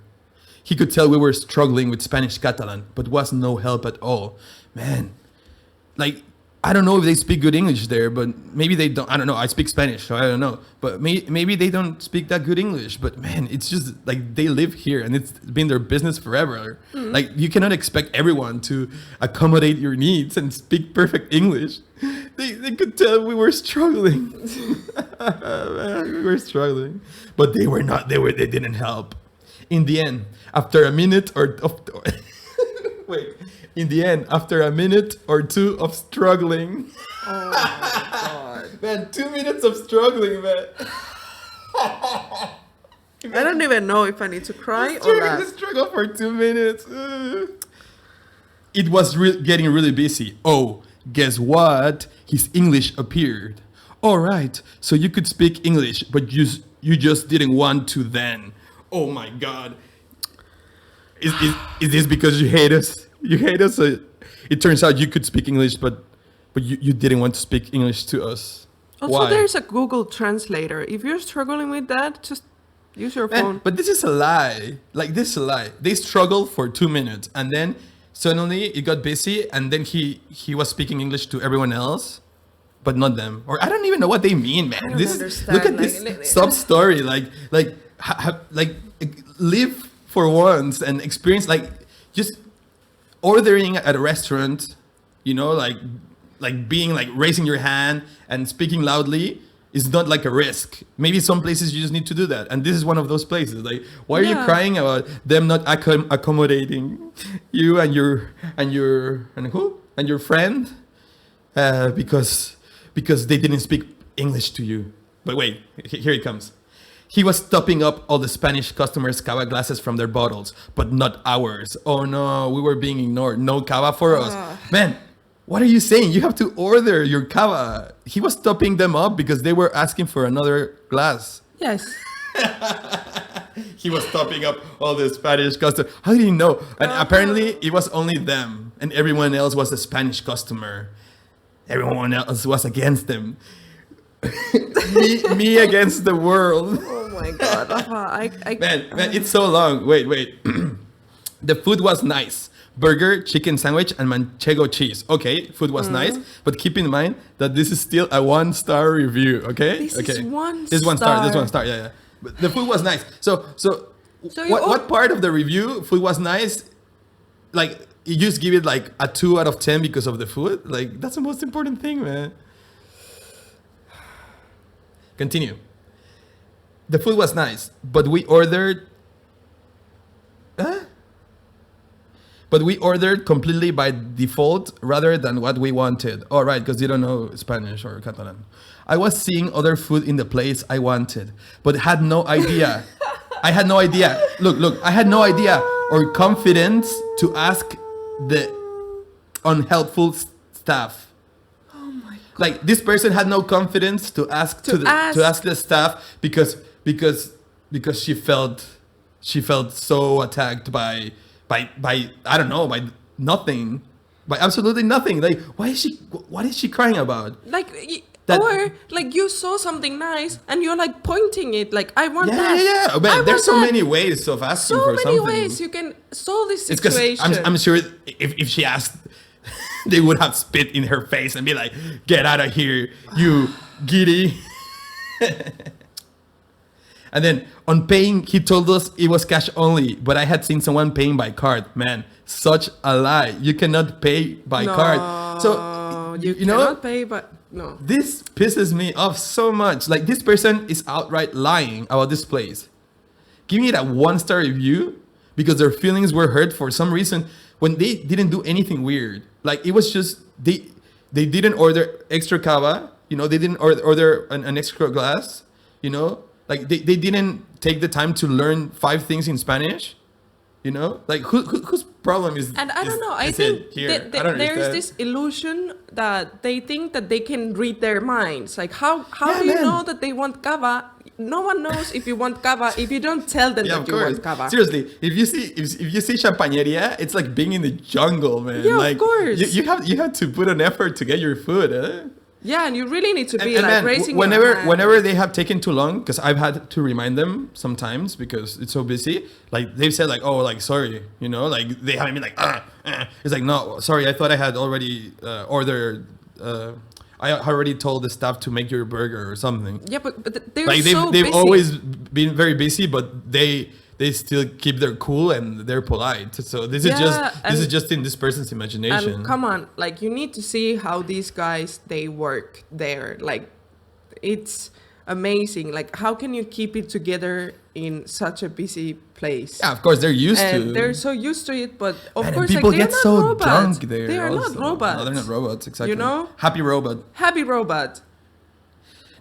Speaker 1: He could tell we were struggling with Spanish Catalan, but was no help at all. Man, like, I don't know if they speak good English there, but maybe they don't. I don't know. I speak Spanish, so I don't know. But maybe they don't speak that good English. But man, it's just like they live here and it's been their business forever. Mm-hmm. Like, you cannot expect everyone to accommodate your needs and speak perfect English. They could tell we were struggling. Man, we were struggling. But they were not. They didn't help. In the end, after a minute after a minute or two of struggling.
Speaker 2: Oh my god.
Speaker 1: Man, 2 minutes of struggling, man.
Speaker 2: I don't even know if I need to cry or laugh.
Speaker 1: Struggle for 2 minutes. It was getting really busy. Oh, guess what? His English appeared. All right, so you could speak English, but you just didn't want to then. Oh my god. Is this because you hate us? You hate us? It turns out you could speak English, but you didn't want to speak English to us.
Speaker 2: Also,
Speaker 1: Why?
Speaker 2: there's a Google Translator. If you're struggling with that, just use your phone.
Speaker 1: Man, but this is a lie. Like, this is a lie. They struggled for 2 minutes, and then suddenly it got busy, and then he was speaking English to everyone else. but not them. Or I don't even know what they mean, man.
Speaker 2: I don't
Speaker 1: This
Speaker 2: understand.
Speaker 1: look at this sub story. Like live for once and experience, like, just ordering at a restaurant, you know, like being like raising your hand and speaking loudly is not like a risk. Maybe some places you just need to do that, and this is one of those places. Like, why are you crying about them not accommodating you and your friend because they didn't speak English to you? But wait, here it comes. He was topping up all the Spanish customers' cava glasses from their bottles, but not ours. Oh no, we were being ignored. No cava for us. Man, what are you saying? You have to order your cava. He was topping them up because they were asking for another glass.
Speaker 2: Yes.
Speaker 1: He was topping up all the Spanish customers. How did he know? And apparently it was only them, and everyone else was a Spanish customer. Everyone else was against them. me against the world.
Speaker 2: Oh my God.
Speaker 1: Man, it's so long. Wait. The food was nice. Burger, chicken sandwich, and manchego cheese. Okay, food was nice, but keep in mind that this is still a 1-star review. Okay,
Speaker 2: This is one
Speaker 1: This is 1 star. This is 1 star. Yeah. But the food was nice. So what part of the review food was nice? Like, you just give it like a 2 out of 10 because of the food? Like, that's the most important thing, man. Continue. The food was nice, but we ordered completely by default rather than what we wanted. All right, because you don't know Spanish or Catalan. I was seeing other food in the place I wanted, but had no idea. I had no idea. Look, I had no idea or confidence to ask the unhelpful staff.
Speaker 2: Oh my God.
Speaker 1: Like, this person had no confidence to ask the staff because she felt so attacked by I don't know, by nothing, by absolutely nothing. Like, what is she crying about?
Speaker 2: Like, or like you saw something nice and you're like pointing it, like, I want that.
Speaker 1: Yeah. Man, there's so many ways of asking for something.
Speaker 2: So many ways you can solve this
Speaker 1: It's 'cause
Speaker 2: situation.
Speaker 1: I'm sure if she asked, they would have spit in her face and be like, "Get out of here, you giddy." And then on paying, he told us it was cash only, but I had seen someone paying by card. Man, such a lie. You cannot pay by card. So
Speaker 2: you cannot pay, but no.
Speaker 1: This pisses me off so much. Like, this person is outright lying about this place. Giving it a 1-star review because their feelings were hurt for some reason when they didn't do anything weird. Like, it was just they didn't order extra cava. You know, they didn't order an extra glass. You know. Like, they didn't take the time to learn 5 things in Spanish, you know? Like, whose problem is?
Speaker 2: And I don't know. I think there's this illusion that they think that they can read their minds. Like, how do you know that they want cava? No one knows if you want cava if you don't tell them that you want cava.
Speaker 1: Seriously, if you see champañería, it's like being in the jungle, man.
Speaker 2: Yeah,
Speaker 1: like,
Speaker 2: of course.
Speaker 1: You have to put an effort to get your food, eh?
Speaker 2: Yeah, and you really need to be raising
Speaker 1: whenever
Speaker 2: your hand.
Speaker 1: whenever they have taken too long, because I've had to remind them sometimes because it's so busy. Like, they've said like, oh, like, sorry, you know, like, they haven't been like, It's like, no, sorry, I thought I had already ordered. I already told the staff to make your burger or something.
Speaker 2: Yeah, but they're
Speaker 1: like,
Speaker 2: so
Speaker 1: they've
Speaker 2: busy.
Speaker 1: always been very busy, but they still keep their cool and they're polite. So this is just in this person's imagination.
Speaker 2: And come on, like, you need to see how these guys, they work there. Like, it's amazing. Like, how can you keep it together in such a busy place?
Speaker 1: Yeah, of course, they're used to.
Speaker 2: They're so used to it, but of course,
Speaker 1: people
Speaker 2: like,
Speaker 1: get
Speaker 2: they're
Speaker 1: so
Speaker 2: not robots.
Speaker 1: drunk there.
Speaker 2: They are
Speaker 1: also.
Speaker 2: not robots.
Speaker 1: No, they're not robots, exactly.
Speaker 2: You know?
Speaker 1: Happy robot.
Speaker 2: Happy robot.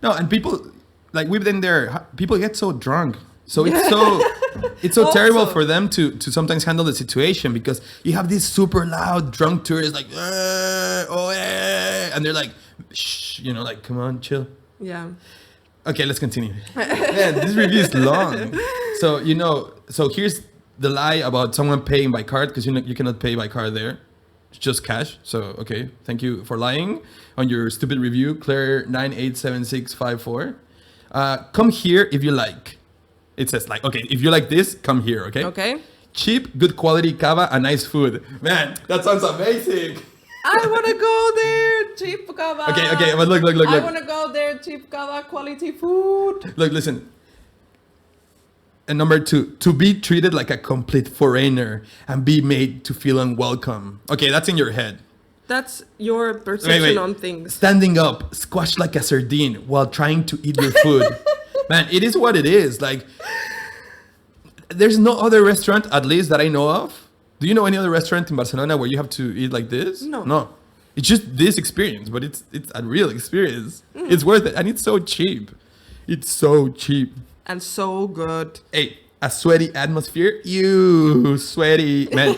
Speaker 1: No, and people, like, we've been there, people get so drunk. So it's so terrible for them to sometimes handle the situation because you have these super loud drunk tourists like, and they're like, shh, you know, like, come on, chill.
Speaker 2: Yeah.
Speaker 1: Okay, let's continue. Man, this review is long. So, you know, here's the lie about someone paying by card because you cannot pay by card there. It's just cash. So, okay, thank you for lying on your stupid review, Claire987654. Come here if you like. It says, like, okay, if you like this, come here, okay?
Speaker 2: Okay.
Speaker 1: Cheap, good quality cava and nice food. Man, that sounds amazing.
Speaker 2: I want to go there, cheap kava.
Speaker 1: Okay, but look.
Speaker 2: I want to go there, cheap kava, quality food.
Speaker 1: Look, listen. And number 2, to be treated like a complete foreigner and be made to feel unwelcome. Okay, that's in your head.
Speaker 2: That's your perception
Speaker 1: Wait.
Speaker 2: on things.
Speaker 1: Standing up, squashed like a sardine while trying to eat your food. Man, it is what it is. Like, there's no other restaurant, at least that I know of. Do you know any other restaurant in Barcelona where you have to eat like this?
Speaker 2: No.
Speaker 1: It's just this experience, but it's a real experience. It's worth it, and it's so cheap. It's so cheap.
Speaker 2: And so good.
Speaker 1: Hey, a sweaty atmosphere? You sweaty. Man,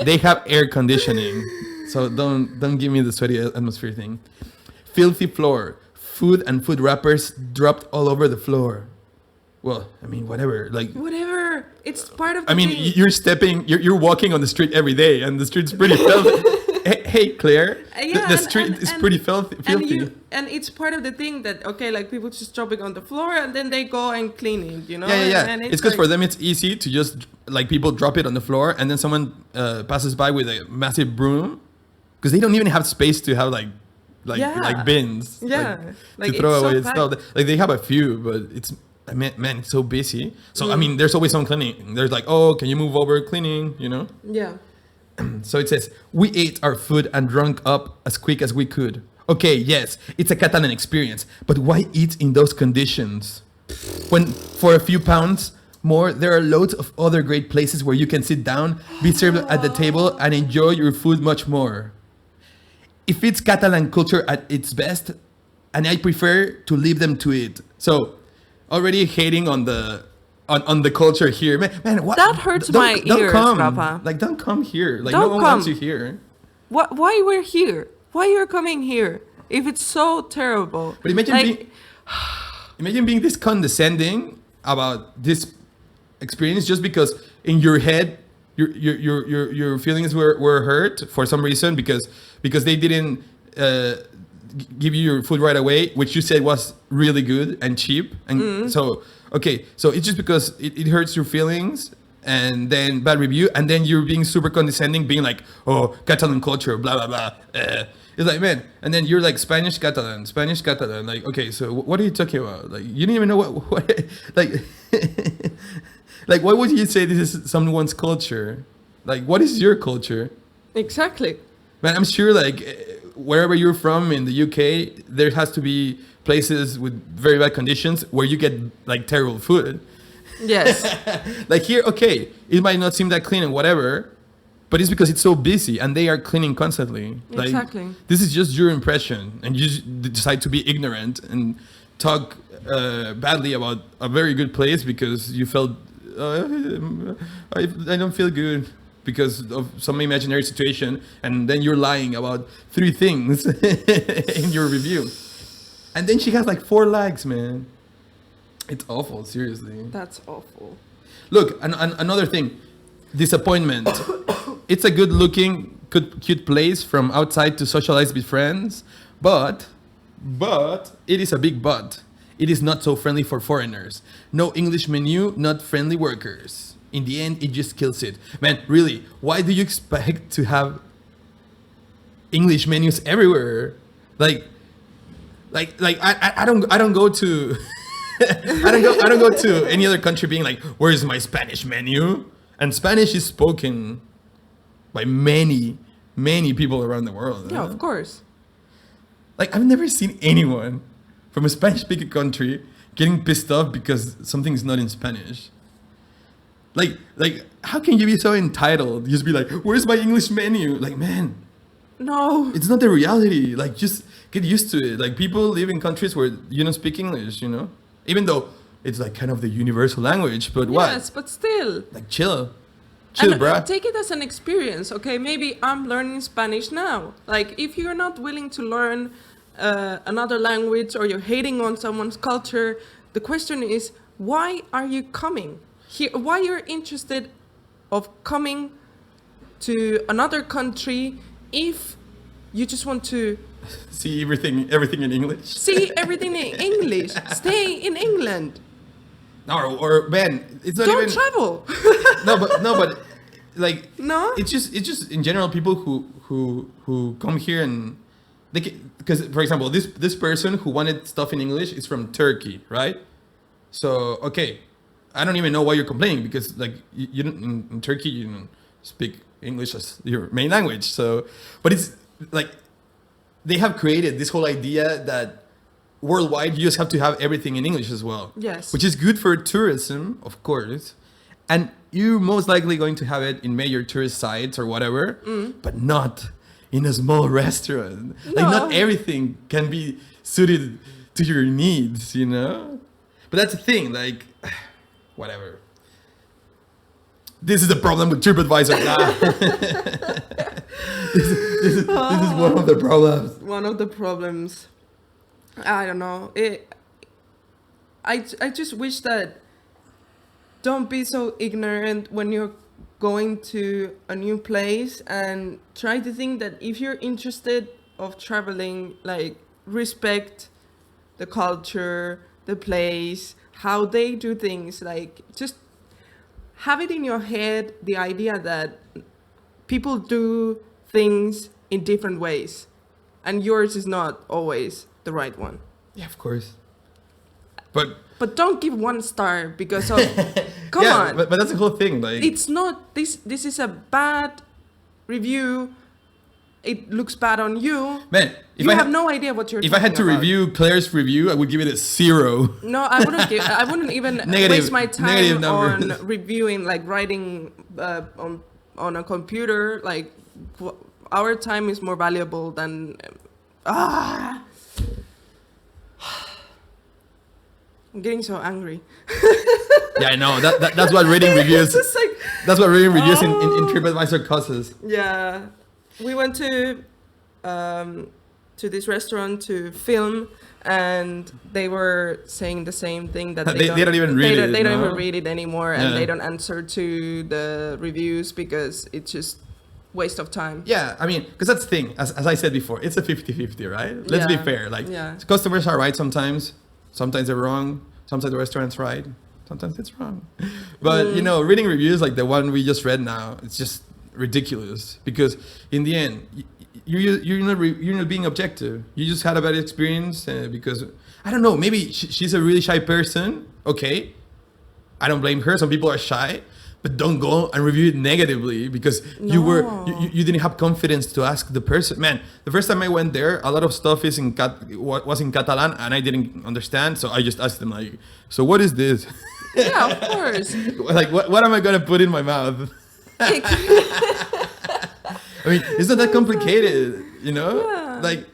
Speaker 1: they have air conditioning. So don't give me the sweaty atmosphere thing. Filthy floor. Food and food wrappers dropped all over the floor. Well, I mean, whatever. Like,
Speaker 2: whatever. It's part of the
Speaker 1: I mean,
Speaker 2: thing.
Speaker 1: you're walking on the street every day, and the street's pretty filthy. Hey, Claire, the street is pretty filthy.
Speaker 2: And it's part of the thing that, okay, like people just drop it on the floor and then they go and clean it, you know?
Speaker 1: Yeah.
Speaker 2: And
Speaker 1: It's because for them it's easy to just, like, people drop it on the floor and then someone passes by with a massive broom, because they don't even have space to have like bins.
Speaker 2: Yeah.
Speaker 1: Like to throw away stuff. Like, they have a few, but it's, man, it's so busy. So I mean, there's always some cleaning. There's like, oh, can you move over cleaning, you know?
Speaker 2: Yeah.
Speaker 1: So it says, we ate our food and drunk up as quick as we could. Okay, yes, it's a Catalan experience, but why eat in those conditions? When for a few pounds more, there are loads of other great places where you can sit down, be served at the table, and enjoy your food much more. If it's Catalan culture at its best, and I prefer to leave them to it. So, already hating on the culture here, man. What?
Speaker 2: That hurts my ears, Rafa.
Speaker 1: Like, don't come here. Like,
Speaker 2: Don't
Speaker 1: no one
Speaker 2: come.
Speaker 1: wants you here.
Speaker 2: Why we're here? Why you're coming here? If it's so terrible.
Speaker 1: But imagine being this condescending about this experience just because in your head your feelings were hurt for some reason because they didn't give you your food right away, which you said was really good and cheap, and so it's just because it hurts your feelings, and then bad review, and then you're being super condescending, being like, oh, Catalan culture, blah blah blah. It's like, man, and then you're like Spanish Catalan, like, okay, so what are you talking about? Like, you didn't even know what like like, why would you say this is someone's culture? Like, what is your culture?
Speaker 2: Exactly.
Speaker 1: Man, I'm sure, like, wherever you're from in the UK, there has to be places with very bad conditions where you get, like, terrible food.
Speaker 2: Yes.
Speaker 1: Like, here, okay, it might not seem that clean and whatever, but it's because it's so busy and they are cleaning constantly. Like,
Speaker 2: exactly.
Speaker 1: This is just your impression, and you just decide to be ignorant and talk badly about a very good place because you felt, I don't feel good because of some imaginary situation, and then you're lying about 3 things in your review, and then she has like 4 likes, man. It's awful, seriously.
Speaker 2: That's awful.
Speaker 1: Look, another thing, disappointment. It's a good-looking, cute place from outside to socialize with friends, but it is a big but. It is not so friendly for foreigners. No English menu, not friendly workers. In the end, it just kills it. Man, really, why do you expect to have English menus everywhere? Like I don't go to I don't go to any other country being like, where's my Spanish menu? And Spanish is spoken by many people around the world.
Speaker 2: Yeah, of course.
Speaker 1: Like, I've never seen anyone from a Spanish-speaking country getting pissed off because something is not in Spanish. Like, how can you be so entitled? Just be like, where's my English menu? Like, man,
Speaker 2: no,
Speaker 1: it's not the reality. Like, just get used to it. Like, people live in countries where you don't speak English, you know? Even though it's like kind of the universal language, but what?
Speaker 2: Yes, but still.
Speaker 1: Like, chill,
Speaker 2: And
Speaker 1: bruh.
Speaker 2: take it as an experience, okay? Maybe I'm learning Spanish now. Like, if you're not willing to learn another language, or you're hating on someone's culture, the question is, why are you coming here? Why you're interested of coming to another country if you just want to
Speaker 1: See everything in English.
Speaker 2: see everything in English? Stay in England.
Speaker 1: Or man, it's not
Speaker 2: Don't
Speaker 1: even
Speaker 2: travel.
Speaker 1: no, but like
Speaker 2: No?
Speaker 1: it's just in general people who come here and because for example this person who wanted stuff in English is from Turkey, right? So okay, I don't even know why you're complaining because like you don't in Turkey you don't speak English as your main language. So but it's like they have created this whole idea that worldwide you just have to have everything in English as well.
Speaker 2: Yes.
Speaker 1: Which is good for tourism, of course. And you're most likely going to have it in major tourist sites or whatever, but not in a small restaurant. Like not everything can be suited to your needs, you know? But that's the thing, like, whatever. This is the problem with TripAdvisor. this is one of the problems.
Speaker 2: One of the problems. I don't know. I just wish that don't be so ignorant when you're going to a new place and try to think that if you're interested of traveling, like respect the culture, the place, how they do things, like just have it in your head, the idea that people do things in different ways and yours is not always the right one.
Speaker 1: Yeah, of course. But
Speaker 2: don't give 1 star because of come on.
Speaker 1: But that's the whole thing. Like
Speaker 2: it's not this is a bad review. It looks bad on you.
Speaker 1: Man,
Speaker 2: you have no idea what you're
Speaker 1: talking about. If I had to review Claire's review, I would give it a 0.
Speaker 2: No, I wouldn't even waste my time on reviewing, like writing on a computer. Like our time is more valuable than I'm getting so angry.
Speaker 1: Yeah, I know. That's what reading reviews. Like, that's what reading reviews in TripAdvisor causes.
Speaker 2: Yeah, we went to this restaurant to film, and they were saying the same thing that
Speaker 1: they don't even read it.
Speaker 2: They don't even read it anymore, and they don't answer to the reviews because it's just waste of time.
Speaker 1: Yeah, I mean, because that's the thing. As I said before, it's a 50-50, right? Let's be fair. Like, customers are right sometimes. Sometimes they're wrong. Sometimes the restaurant's right. Sometimes it's wrong. But, you know, reading reviews like the one we just read now, it's just ridiculous. Because in the end, you're not being objective. You just had a bad experience because, I don't know, maybe she's a really shy person. Okay. I don't blame her. Some people are shy. But don't go and review it negatively because you didn't have confidence to ask the person. Man, the first time I went there, a lot of stuff was in Catalan and I didn't understand. So I just asked them like, so what is this?
Speaker 2: Yeah, of course.
Speaker 1: Like, what am I going to put in my mouth? I mean, it's not that complicated, you know?
Speaker 2: Yeah.
Speaker 1: Like,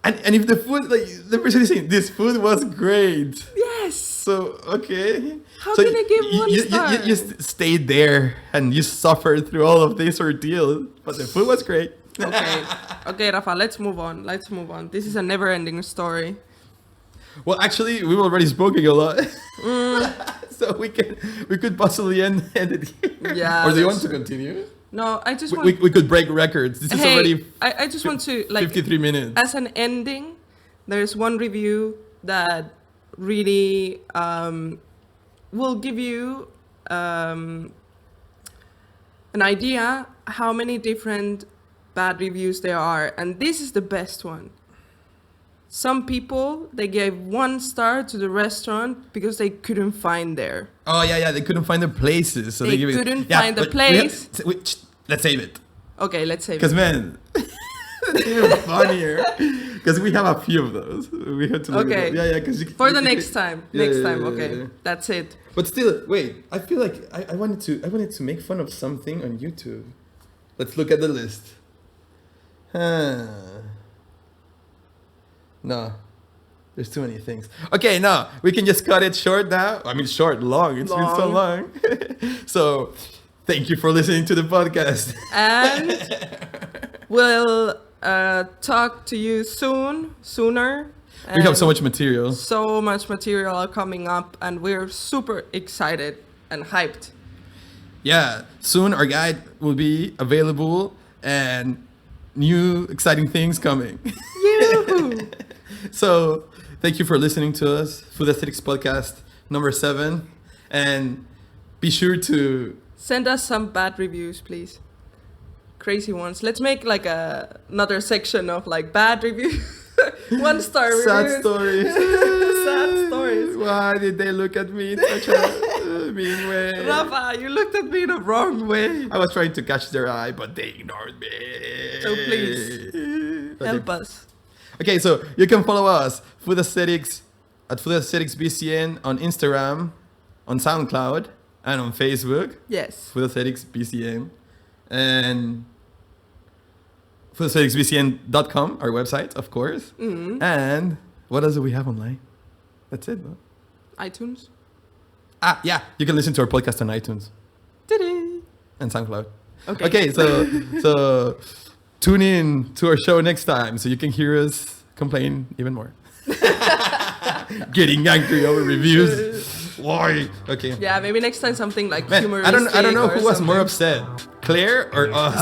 Speaker 1: and if the food, like the person is saying, this food was great.
Speaker 2: Yes.
Speaker 1: So, okay.
Speaker 2: How can I give 1 star?
Speaker 1: You stayed there and you suffered through all of this ordeal, but the food was great.
Speaker 2: Okay, Rafa, let's move on. This is a never-ending story.
Speaker 1: Well, actually, we've already spoken a lot. So we could possibly end it here.
Speaker 2: Yeah.
Speaker 1: Or do you want to continue?
Speaker 2: No, I just
Speaker 1: we could break records. This is already
Speaker 2: I just want to, like,
Speaker 1: 53 minutes.
Speaker 2: As an ending, there's one review that really will give you an idea how many different bad reviews there are, and this is the best one. Some people, they gave 1 star to the restaurant because they couldn't find there.
Speaker 1: Oh yeah, they couldn't find their places, so they
Speaker 2: couldn't find the place.
Speaker 1: Let's save it.
Speaker 2: Okay, let's save it.
Speaker 1: Because man, it's even funnier. Because we have a few of those. We have to look at them. Yeah.
Speaker 2: For the next time. Okay. That's it.
Speaker 1: But still, wait. I feel like I wanted to make fun of something on YouTube. Let's look at the list. No, there's too many things. Okay, no, we can just cut it short now. I mean, long. It's been so long. So, thank you for listening to the podcast.
Speaker 2: And we'll talk to you sooner.
Speaker 1: We have so much material.
Speaker 2: So much material coming up, and we're super excited and hyped.
Speaker 1: Yeah, soon our guide will be available and new exciting things coming.
Speaker 2: Yoo-hoo.
Speaker 1: So, thank you for listening to us, Food Aesthetics Podcast number 7. And be sure to
Speaker 2: Send us some bad reviews, please. Crazy ones. Let's make like another section of like bad reviews. 1-star reviews.
Speaker 1: Sad stories.
Speaker 2: Sad stories.
Speaker 1: Why did they look at me in such a mean way?
Speaker 2: Rafa, you looked at me in the wrong way.
Speaker 1: I was trying to catch their eye, but they ignored me.
Speaker 2: So please, help us.
Speaker 1: Okay, so you can follow us, Food Aesthetics, at Food Aesthetics BCN on Instagram, on SoundCloud, and on Facebook.
Speaker 2: Yes.
Speaker 1: Food Aesthetics BCN. And foodaestheticsbcn.com, our website, of course.
Speaker 2: Mm-hmm.
Speaker 1: And what else do we have online? That's it, no?
Speaker 2: iTunes.
Speaker 1: Yeah, you can listen to our podcast on iTunes
Speaker 2: Ta-da!
Speaker 1: and SoundCloud.
Speaker 2: Okay.
Speaker 1: So tune in to our show next time so you can hear us complain even more. Getting angry over reviews. Why? Okay.
Speaker 2: Yeah, maybe next time something like
Speaker 1: Man,
Speaker 2: humoristic.
Speaker 1: I don't know who was
Speaker 2: something.
Speaker 1: more upset, Claire or us.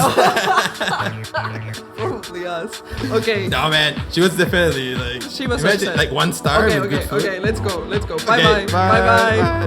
Speaker 2: Probably us. Okay.
Speaker 1: No, man, she was definitely like.
Speaker 2: She was
Speaker 1: imagine,
Speaker 2: upset.
Speaker 1: like 1 star.
Speaker 2: Okay,
Speaker 1: with good food.
Speaker 2: okay. Let's go.
Speaker 1: Okay,
Speaker 2: Bye bye. Bye.